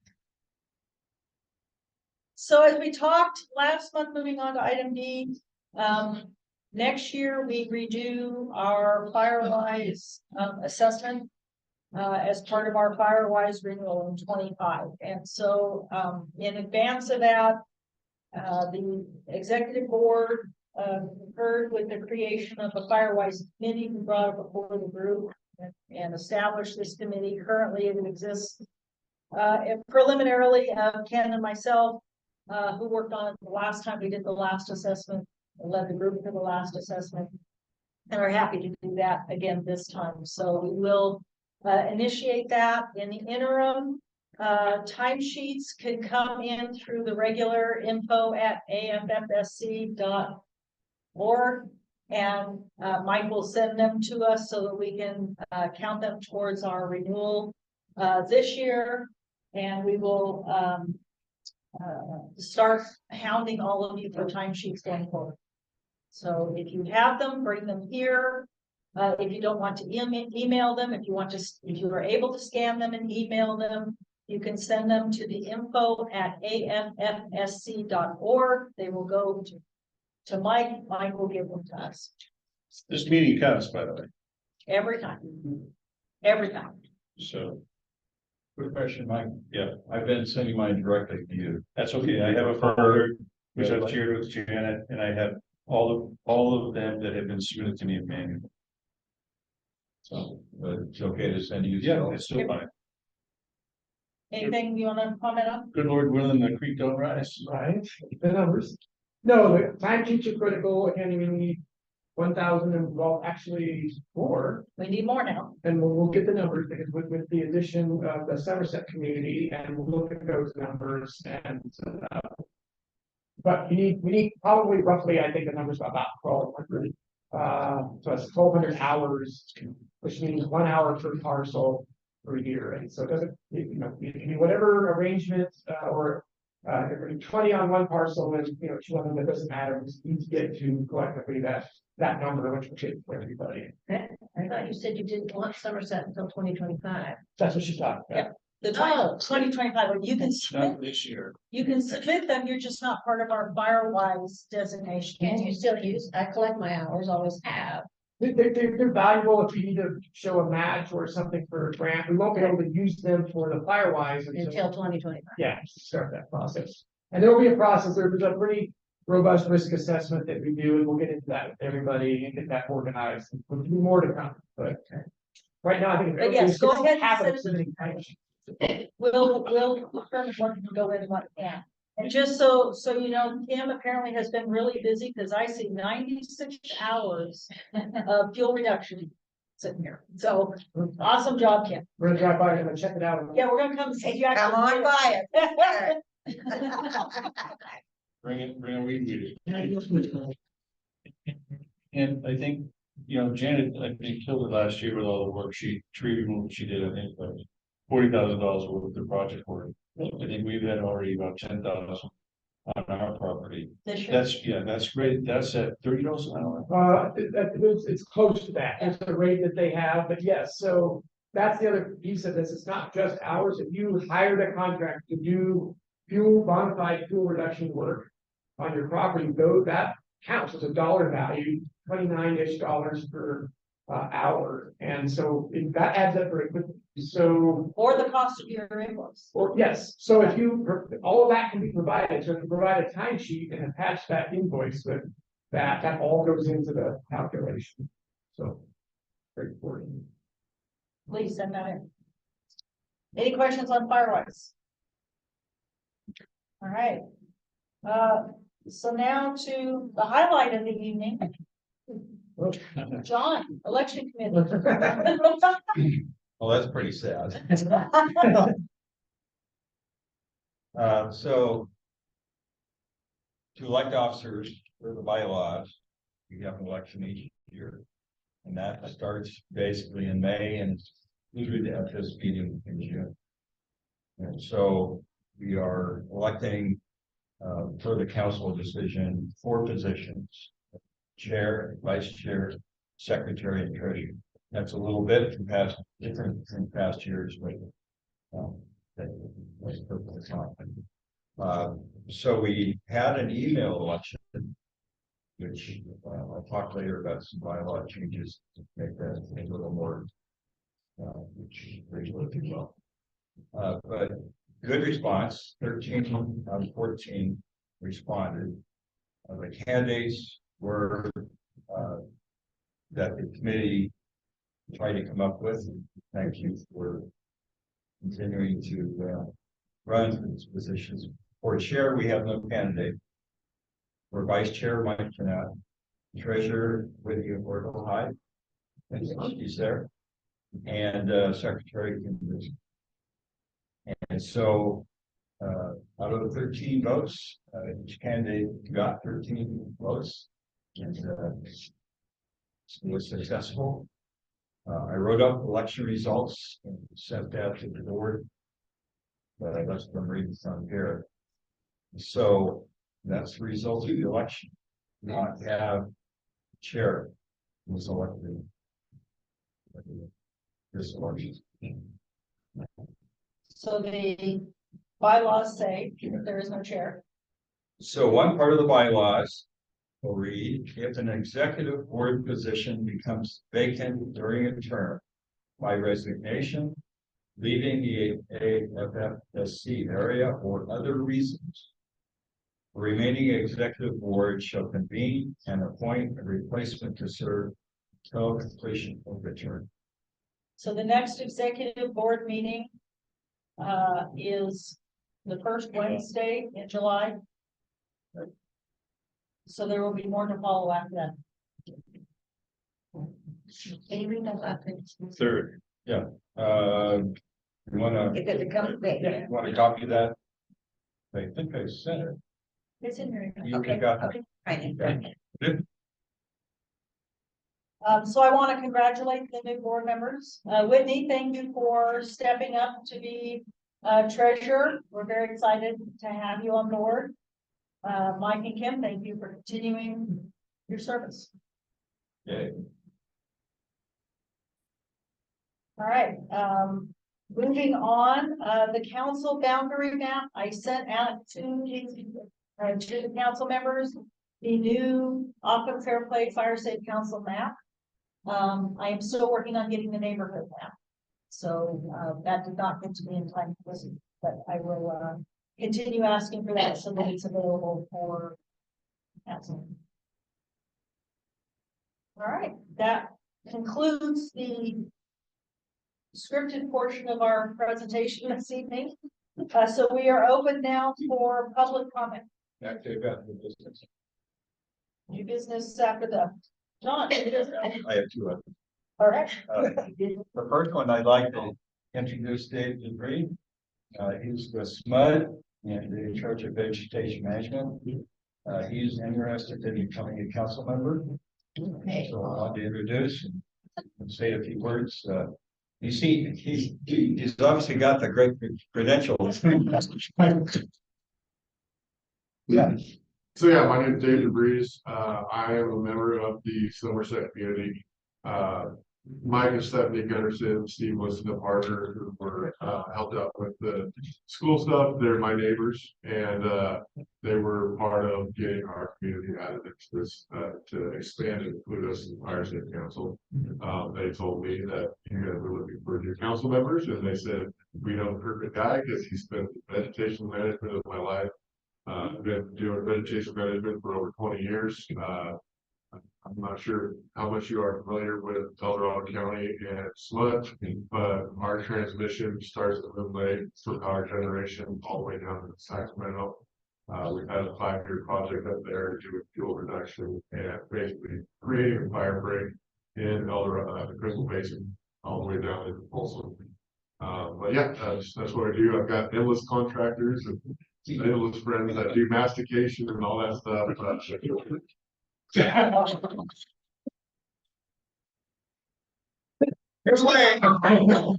So as we talked last month, moving on to item D, next year we redo our Firewise assessment as part of our Firewise renewal in 25. And so in advance of that, the executive board concurred with the creation of a Firewise committee who brought it before the group and established this committee. Currently it exists preliminarily, Ken and myself, who worked on it the last time we did the last assessment, led the group to the last assessment, and are happy to do that again this time. So we will initiate that. In the interim, timesheets can come in through the regular info@affsc.org, and Mike will send them to us so that we can count them towards our renewal this year, and we will start hounding all of you for timesheets going forward. So if you have them, bring them here. If you don't want to email them, if you are able to scan them and email them, you can send them to the info@affsc.org. They will go to Mike. Mike will give them to us. This meeting counts, by the way. Every time. Every time. So Quick question, Mike. Yeah, I've been sending mine directly to you. that's okay. I have a folder which I've shared with Janet, and I have all of them that have been submitted to me in manual. So, but it's okay to send you. Yeah, it's still fine. Anything you want to comment on? Good Lord willing, the creek don't rise. Right, the numbers. No, the time sheets are critical. Again, we need 1,000 and well, actually more. We need more now. And we'll get the numbers because with the addition of the Somerset community and we'll look at those numbers and. But we need probably roughly, I think the number's about 1,200. So it's 1,200 hours, which means 1 hour per parcel per year. And so it doesn't, you can do whatever arrangement or if we 20 on one parcel and 200, that doesn't matter. We just need to get to collectively that number, which will fit for everybody. I thought you said you didn't want Somerset until 2025. That's what she's talking about. The 2025, you can Not submit, this year. you can submit them, you're just not part of our Firewise designation. Can you still use, I collect my hours, always have. They're valuable if you need to show a match or something for a grant. We won't be able to use them for the Firewise Until 2025. yeah, start that process. And there will be a process, there's a pretty robust risk assessment that we do, and we'll get into that with everybody and get that organized. There'll be more to come, but right now, I think. But yes, go ahead and Half of send it's it. sitting right. We'll determine what can go in and what can't. And just so you know, Kim apparently has been really busy because I see 96 hours of fuel reduction sitting here. So awesome job, Kim. We're gonna drive by and check it out. Yeah, we're gonna come see you. Come on by it. Bring a weed eater. And I think, you know, Janet, I think killed it last year with all the work tree removal she did, I think, like $40,000 worth of project work. I think we've had already about 10,000 on our property. This year. That's great. That's at $30 an hour. It's close to that, it's the rate that they have, but yes, so that's the other piece of this, it's not just hours, if you hired a contract to do bona fide fuel reduction work on your property, though, that counts as a dollar value, $29-ish per hour, and so that adds up very quickly, so. Or the cost of your invoice. Or yes, so if all of that can be provided, so if you provide a timesheet and attach that invoice with that all goes into the calculation. So. Very important. Please send that in. Any questions on Firewise? All right. So now to the highlight of the evening. John, election committee. Well, that's pretty sad. So. To elect officers for the bylaws, we have an election each year. And that starts basically in May and it's usually at this meeting in June. And so we are electing for the council decision 4 positions: chair, vice chair, secretary, and treasurer. That's a little bit different from past years, but that's perfectly fine. So we had an email election, which I'll talk later about some bylaw changes to make that a little more, which is working well. But good response, 13 out of 14 responded. The candidates were that the committee tried to come up with. Thank you for continuing to run these positions. For chair, we have no candidate. For vice chair, Mike Canat. Treasurer, Whitney Oracle High. And she's there. And secretary. And so out of the 13 votes, each candidate got 13 votes. And it was successful. I wrote up election results and sent that to the board. But I let them read this on here. So that's the result of the election. Not have chair was elected. This election. So the bylaws say that there is no chair. So one part of the bylaws will read, if an executive board position becomes vacant during a term by resignation, leaving the AFFSC area or other reasons, the remaining executive board shall convene and appoint a replacement to serve until completion of the term. So the next executive board meeting is the first Wednesday in July. So there will be more to follow after that. Can you read that? Third, yeah. You wanna, Because it comes back. you wanna copy that? I think I sent it. It's in here. You Okay, got it. okay, fine. So I want to congratulate the new board members. Whitney, thank you for stepping up to be treasurer. We're very excited to have you on board. Mike and Kim, thank you for continuing your service. Yeah. All right, moving on, the council boundary map, I sent out to the council members the new Auckland Fair Play Fire Safe Council map. I am still working on getting the neighborhood map. So, that did not get to me in time to listen, but I will, continue asking for that so that it's available for. Council. All right, that concludes the scripted portion of our presentation this evening. So we are open now for public comment. Actually, about the business. New business after the, John. New business. I have two others. All right. The first one, I'd like to introduce Dave DeBree. He's with SMUD and in charge of vegetation management. He's interested in becoming a council member. So I want to introduce and say a few words. He's obviously got the great credentials. Yeah. So yeah, my name is Dave DeBreeze. I am a member of the Somerset community. Mike and Stephanie Gunderson, Steve was the partner who were helped out with the school stuff. They're my neighbors, and they were part of getting our community added into this to expand and include us in Fire Safety Council. They told me that you guys were looking for new council members, and they said we know the perfect guy because he's been vegetation management of my life. I've been doing vegetation management for over 20 years. I'm not sure how much you are familiar with El Dorado County and SMUD, but our transmission starts at Moon Lake for power generation all the way down to Sacramento. We've had a 5-year project up there doing fuel reduction and basically creating a fire break in El Dorado, the Crystal Basin, all the way down into Folsom. But yeah, that's what I do. I've got endless contractors and endless friends that do mastication and all that stuff. Here's Larry. I know.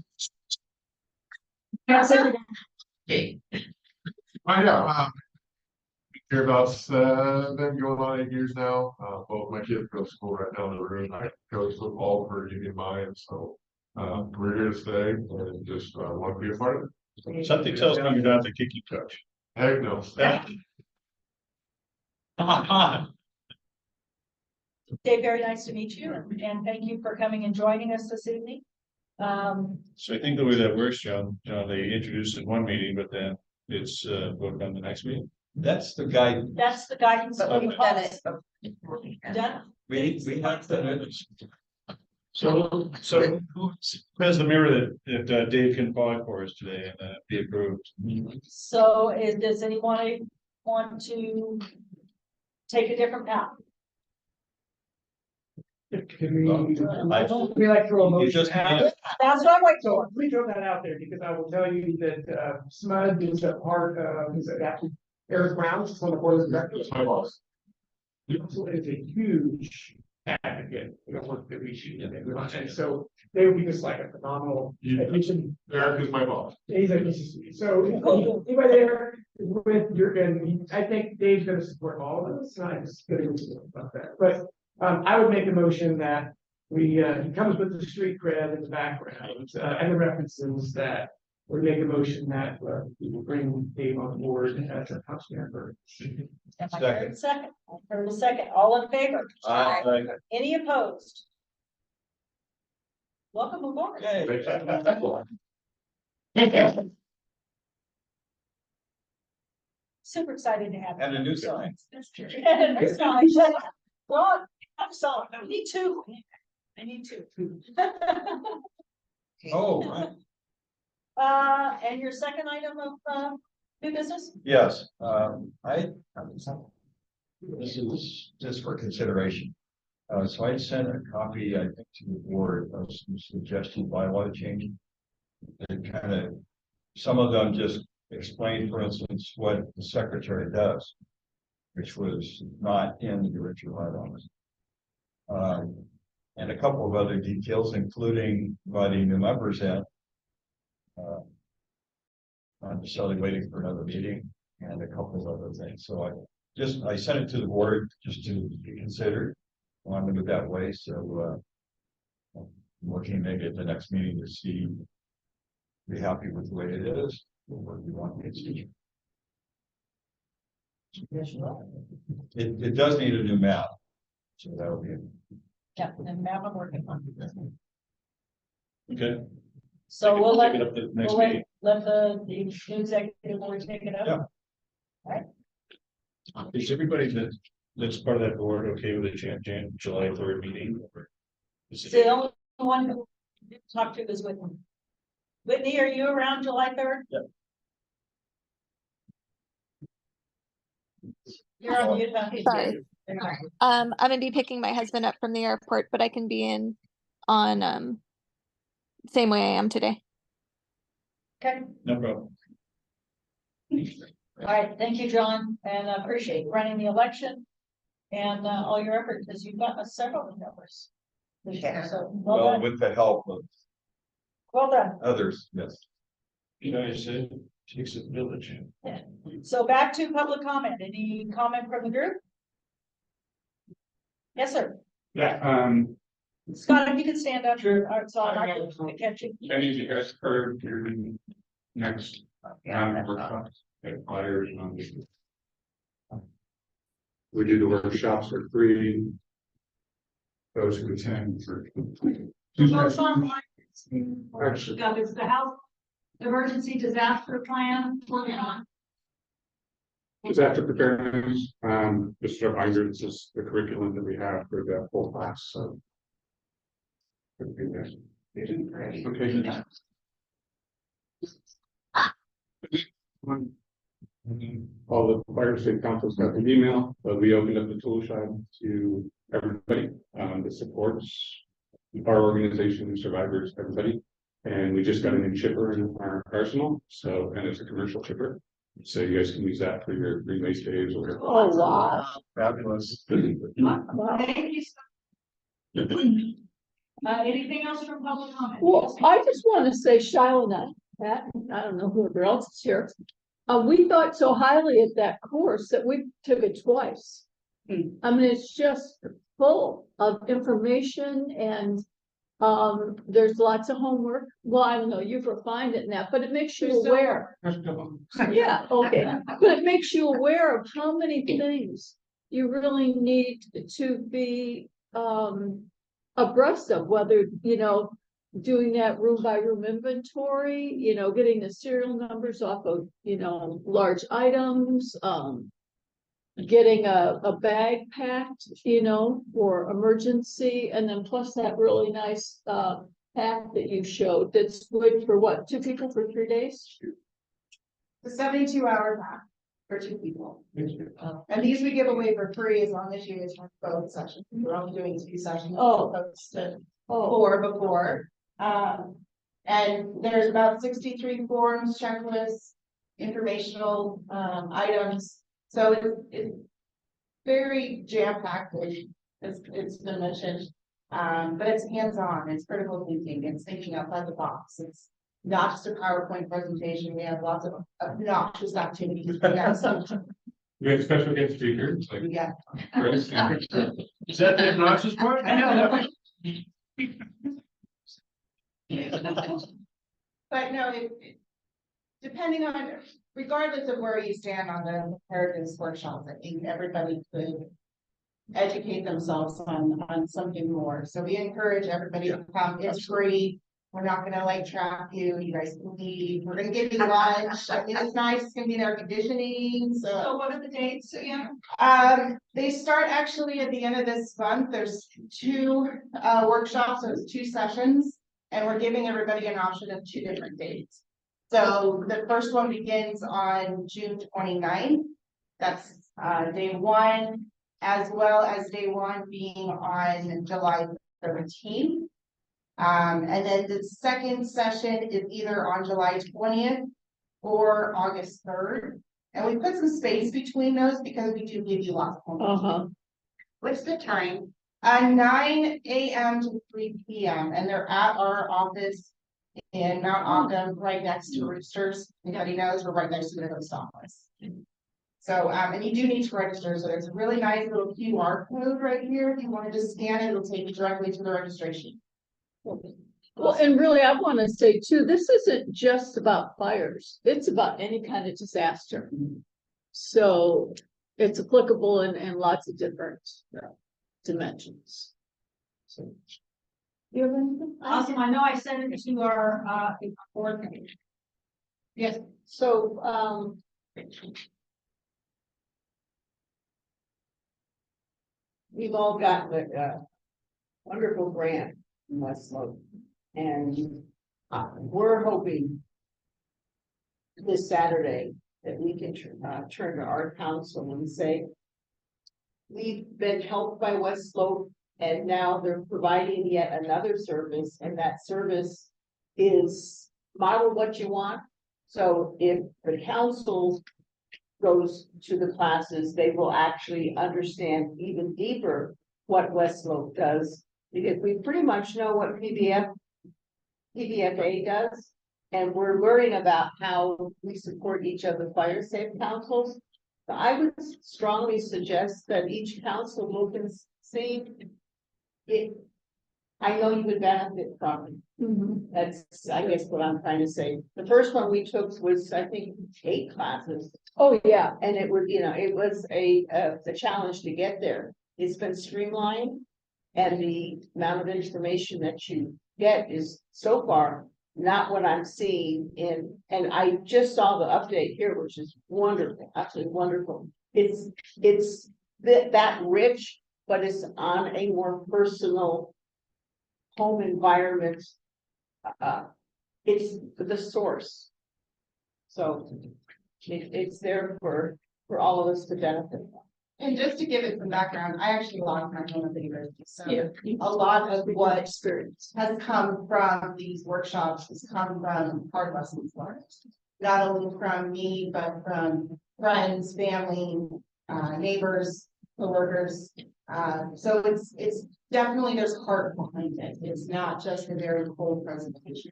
Here about 7 going on 8 years now. Both my kids go to school right down the road. I coach football for Union Mine, so we're here to stay and just want to be a part of it. Something tells me you're not the kicking coach. Heck no. Dave, very nice to meet you, and thank you for coming and joining us this evening. So I think the way that works, John, they introduce in one meeting, but then it's voted on the next meeting. That's the guy. That's the guidance. But of we've the done policy. it. Done. We have to. So who has the mirror that Dave can apply for us today and be approved? So does anyone want to take a different path? Can we like throw a You motion? just out? That's what I'm waiting So for. we throw that out there because I will tell you that SMUD is a part of, is it actually Eric Brown, who's on the board of directors. My boss. He also is a huge advocate for the work that we should do. And so they would be just like a phenomenal addition. Eric is my boss. He's like, so anybody there with your, and I think Dave's gonna support all of us, and I'm just gonna go about that, but. I would make a motion that we, he comes with the street cred in the background, and the references that we make a motion that, we will bring Dave on board as a council member. Am I heard a second? I heard a second. All in favor? Any opposed? Welcome aboard. Super excited to have you. And a new sign. And a new sign. God, I'm sorry. Me too. I need to. Oh, right. And your second item of new business? Yes, this is just for consideration. So I sent a copy, I think, to the board of some suggested bylaw change. It kind of, some of them just explain, for instance, what the secretary does, which was not in the original bylaws. And a couple of other details, including inviting new members in. I'm just only waiting for another meeting and a couple of other things. So I sent it to the board just to be considered. I want to do it that way. So I'm looking maybe at the next meeting to see, be happy with the way it is, or what we want it to be. It does need a new map. So that'll be Yeah, and map I'm working on. Okay. So we'll Take let, it up the next we'll meeting. let the new executive board take it up. Yeah. Is everybody that's part of that board okay with the July 3rd meeting? Or is it- So the only one who didn't talk to is Whitney. Whitney, are you around July 3rd? Yep. You're on mute, huh? Sorry. I'm gonna be picking my husband up from the airport, but I can be in on same way I am today. Okay, No problem. all right, thank you, John, and I appreciate you running the election and all your effort, because you've gotten us several numbers. this year, so well Well, done, with the help of well done. others, yes. You guys said takes a village. So back to public comment. Any comment from the group? Yes, sir. Yeah, Scott, if you could stand up. Sure. All right, so I'm not gonna catch you. any of you guys heard your next round of workshops at flyers on this. We do the workshops for free. Those who attend for. Both online. Got this, the health emergency disaster plan working on. Disaster preparedness, just a reminder, this is the curriculum that we have for the whole class, so. Okay. All the fire state councils got an email, but we opened up the tool shed to everybody, that supports our organization, survivors, everybody. And we just got a new chipper in our arsenal, so, and it's a commercial chipper. So you guys can use that for your relay stays or whatever. Oh, wow. Fabulous. Thank you. Anything else from public comment? Well, I just want to say, Shiloh and Pat, I don't know whoever else is here. We thought so highly of that course that we took it twice. I mean, it's just full of information and there's lots of homework. Well, I don't know, you've refined it now, but it makes you aware. Yeah, okay, but it makes you aware of how many things you really need to be abreast of, whether, doing that room by room inventory, getting the serial numbers off of, large items, getting a bag packed, for emergency, and then plus that really nice pack that you showed that's good for what, 2 people for 3 days? The 72-hour pack for 2 people. And these we give away for free as long as you use both sessions. We're only doing 2 sessions. Oh. Opposed to Oh, 4 before. And there's about 63 forms, checklists, informational items. So it's very jam-packed, it's been mentioned. But it's hands-on, it's critical thinking, it's thinking outside the box. It's not just a PowerPoint presentation. We have lots of obnoxious activities. We have special guest speakers, like. Yeah. Is that the obnoxious part? I know. But no, depending on, regardless of where you stand on the preparedness workshops, I think everybody could educate themselves on something more. So we encourage everybody to come. It's free. We're not gonna trap you. You guys can leave. We're gonna give you lunch. I think it's nice. It's gonna be in air conditioning. So what are the dates again? They start actually at the end of this month. There's 2 workshops, so it's 2 sessions, and we're giving everybody an option of 2 different dates. So the first one begins on June 29th. That's day 1, as well as day 1 being on July 13th. And then the second session is either on July 20th or August 3rd. And we put some space between those because we do give you lots of homework. What's the time? 9 a.m. to 3 p.m. And they're at our office in Mount Ogden, right next to Roosters. Anybody knows we're right next to the post office. So, and you do need to register. So there's a really nice little QR code right here. If you want to just scan it, it'll take you directly to the registration. well, and really, I want to say too, this isn't just about fires. It's about any kind of disaster. So it's applicable in lots of different dimensions. You have anything? Awesome. I know I sent it to our, board. Yes, so, we've all gotten a wonderful grant in West Slope. And we're hoping this Saturday that we can turn to our council and say, we've been helped by West Slope and now they're providing yet another service, and that service is model what you want. So if the council goes to the classes, they will actually understand even deeper what West Slope does, because we pretty much know what PBFA does. And we're learning about how we support each other fire safe councils. So I would strongly suggest that each council look and see it. I know you would benefit from it. That's, I guess, what I'm trying to say. The first one we took was, I think, 8 classes. Oh, yeah. And it was, you know, it was a challenge to get there. It's been streamlined. And the amount of information that you get is so far not what I'm seeing in, and I just saw the update here, which is wonderful, absolutely wonderful. It's that rich, but it's on a more personal home environment. It's the source. So it's there for all of us to benefit from. And just to give it some background, I actually lost my home at the university, so Yeah. a lot of what Experience. has come from these workshops has come from hard lessons learned. Not only from me, but from friends, family, neighbors, coworkers. So it's definitely, there's heart behind it. It's not just a very cold presentation.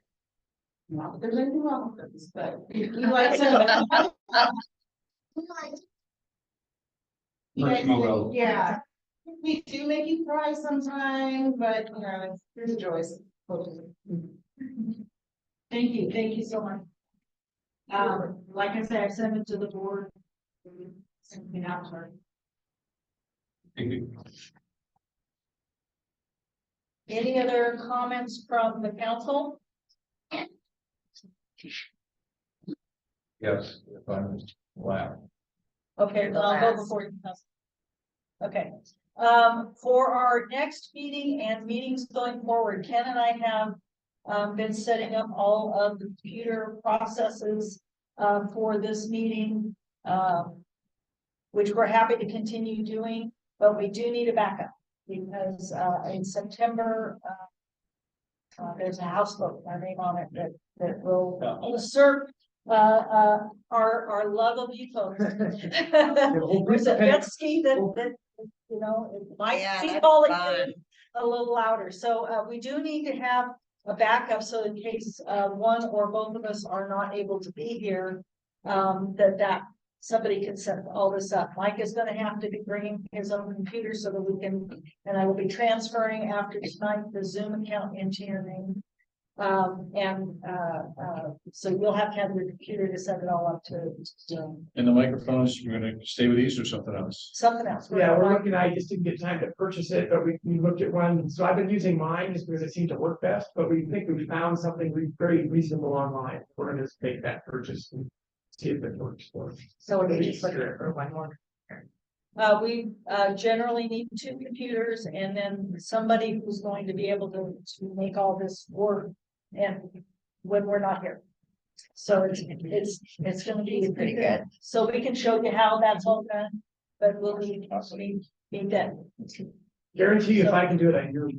Not that there's anything wrong with this, but we like to. Yeah, we do make you cry sometimes, but you know, there's joys. Thank you so much. Like I said, I sent it to the board. Something out for. Thank you. Any other comments from the council? Yes, if I'm allowed. Okay, then I'll go before you. Okay, for our next meeting and meetings going forward, Ken and I have been setting up all of the computer processes for this meeting, which we're happy to continue doing, but we do need a backup because in September there's a houseboat, our name on it, that will usurp our love of you folks. There's a jet ski that you know, it might be calling a little louder. So we do need to have a backup, so in case one or both of us are not able to be here, that somebody can set all this up. Mike is going to have to be bringing his own computer so that we can, and I will be transferring after tonight the Zoom account into your name. So you'll have to have your computer to set it all up to Zoom. And the microphones, you're gonna stay with these or something else? Something else. Yeah, we're looking, I just didn't get time to purchase it, but we looked at one, so I've been using mine just because it seemed to work best, but we think we found something very reasonable online. We're gonna just make that purchase and see if it works for us. So we're just looking for one more. We generally need 2 computers and then somebody who's going to be able to make all this work and when we're not here. So it's gonna be pretty good. So we can show you how that's all done, but we'll need that. Guarantee if I can do it, I know.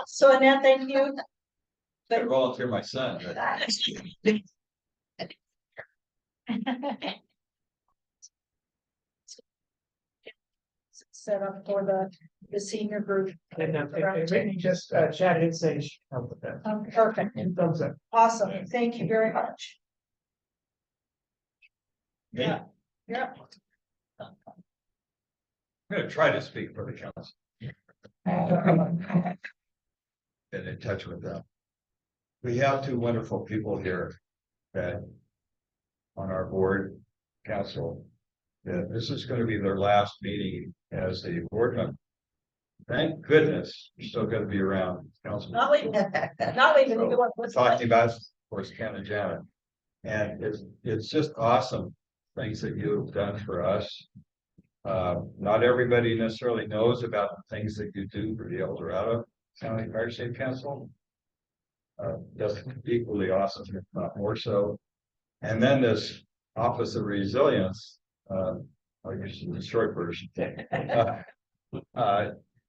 So Annette, thank you. I volunteer my son. Set up for the senior group. And Whitney just chatted and saying she can help with that. Perfect. And thumbs up. Awesome. Thank you very much. Yeah. Yeah. I'm gonna try to speak for the council. Been in touch with them. We have 2 wonderful people here that on our board council. That this is going to be their last meeting as a board member. Thank goodness, you're still gonna be around, council. Not leaving, not leaving. You want- what's Talking about, of course, Ken and Janet. And it's just awesome things that you've done for us. Not everybody necessarily knows about the things that you do for the El Dorado County Fire Safe Council. Just equally awesome, if not more so. And then this Office of Resilience, I guess the short version,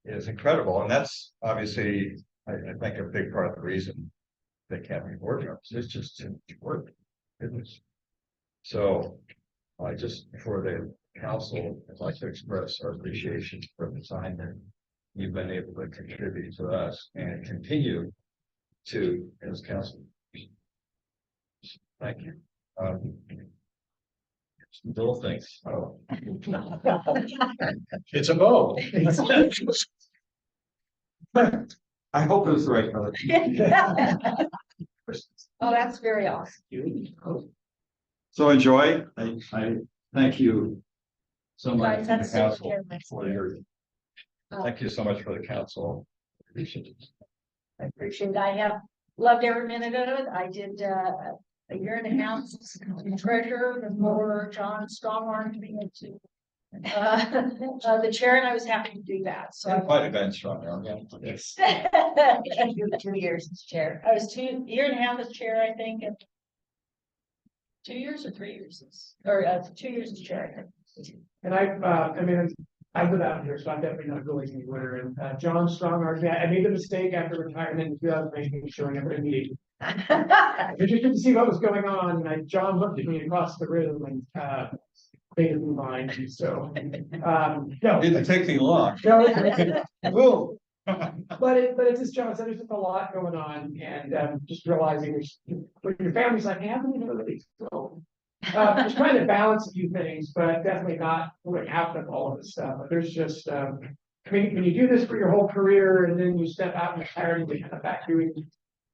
is incredible. And that's obviously, I think, a big part of the reason they can't be board members. It's just too much work. Goodness. So I just, for the council, I'd like to express our appreciation for the time that you've been able to contribute to us and continue to as council. Thank you. Little things. Oh. It's a vote. I hope it was the right color. Oh, that's very awesome. So enjoy. I thank you so much Guys, for the that's so council scary. for your. Thank you so much for the council. Appreciate it. I appreciate it. I have loved every minute of it. I did, a year and a half as treasurer before John Strongarm to be into. The chair, and I was happy to do that, so. Quite a bench on there. Yes. 2 years as chair. I was year and a half as chair, I think, and 2 years or 3 years, or 2 years as chair, I think. And I mean, I live out here, so I'm definitely not going anywhere. And John Strong, I made the mistake after retirement in 2019, showing up at a meeting. It's just to see what was going on, and John looked at me across the room and made it mine. So, no. Didn't take me long. No, Whoa. but it's just John said there's just a lot going on, and just realizing when your family's like, hey, how can you really go? Just trying to balance a few things, but definitely not what happened all of this stuff. But there's just, I mean, when you do this for your whole career and then you step out and retire and you come back doing,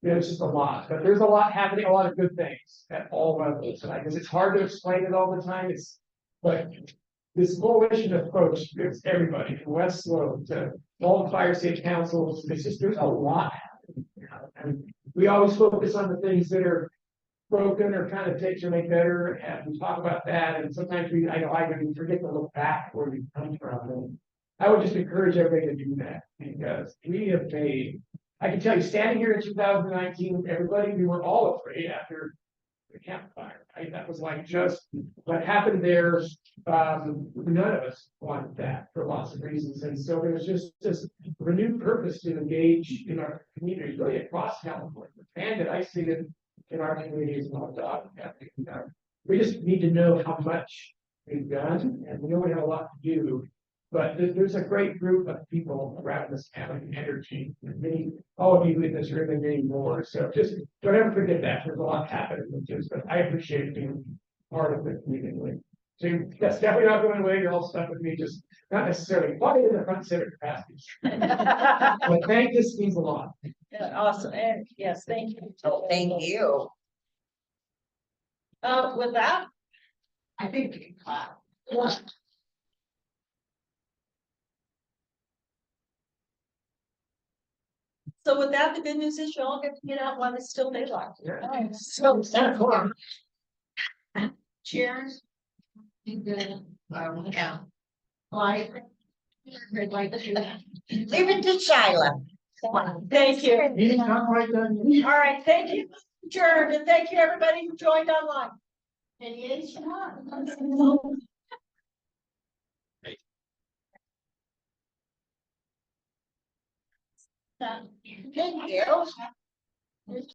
it's just a lot. But there's a lot happening, a lot of good things at all levels. And I guess it's hard to explain it all the time. But this coalition approach, it's everybody from West Slope to all the fire safe councils. There's a lot happening. And we always focus on the things that are broken or kind of fix or make better, and we talk about that, and sometimes I know I can forget to look back where we come from, and I would just encourage everybody to do that, because we have made, I can tell you, standing here in 2019, everybody, we were all afraid after the campfire, right? That was like just what happened there. None of us wanted that for lots of reasons, and so there's just this renewed purpose to engage in our community, really across California, and that I see it in our communities and all that. We just need to know how much we've done, and we know we have a lot to do. But there's a great group of people around this county, energy, many, all of you in this room and many more. So just don't ever forget that. There's a lot happening with this, but I appreciate being part of it anyway. So that's definitely not going away. You're all stuck with me, just not necessarily quite in the front center capacity. But thank this means a lot. Yeah, awesome, and yes, thank you. Thank you. With that, I think we can clap. so with that, the good news is you all get to get out while it's still daylight. So 10 o'clock. Cheers. Yeah. Leave it to Shyla. Thank you. Meeting's not quite done yet. All right, thank you, adjourned, and thank you everybody who joined online. And yes, Thank you.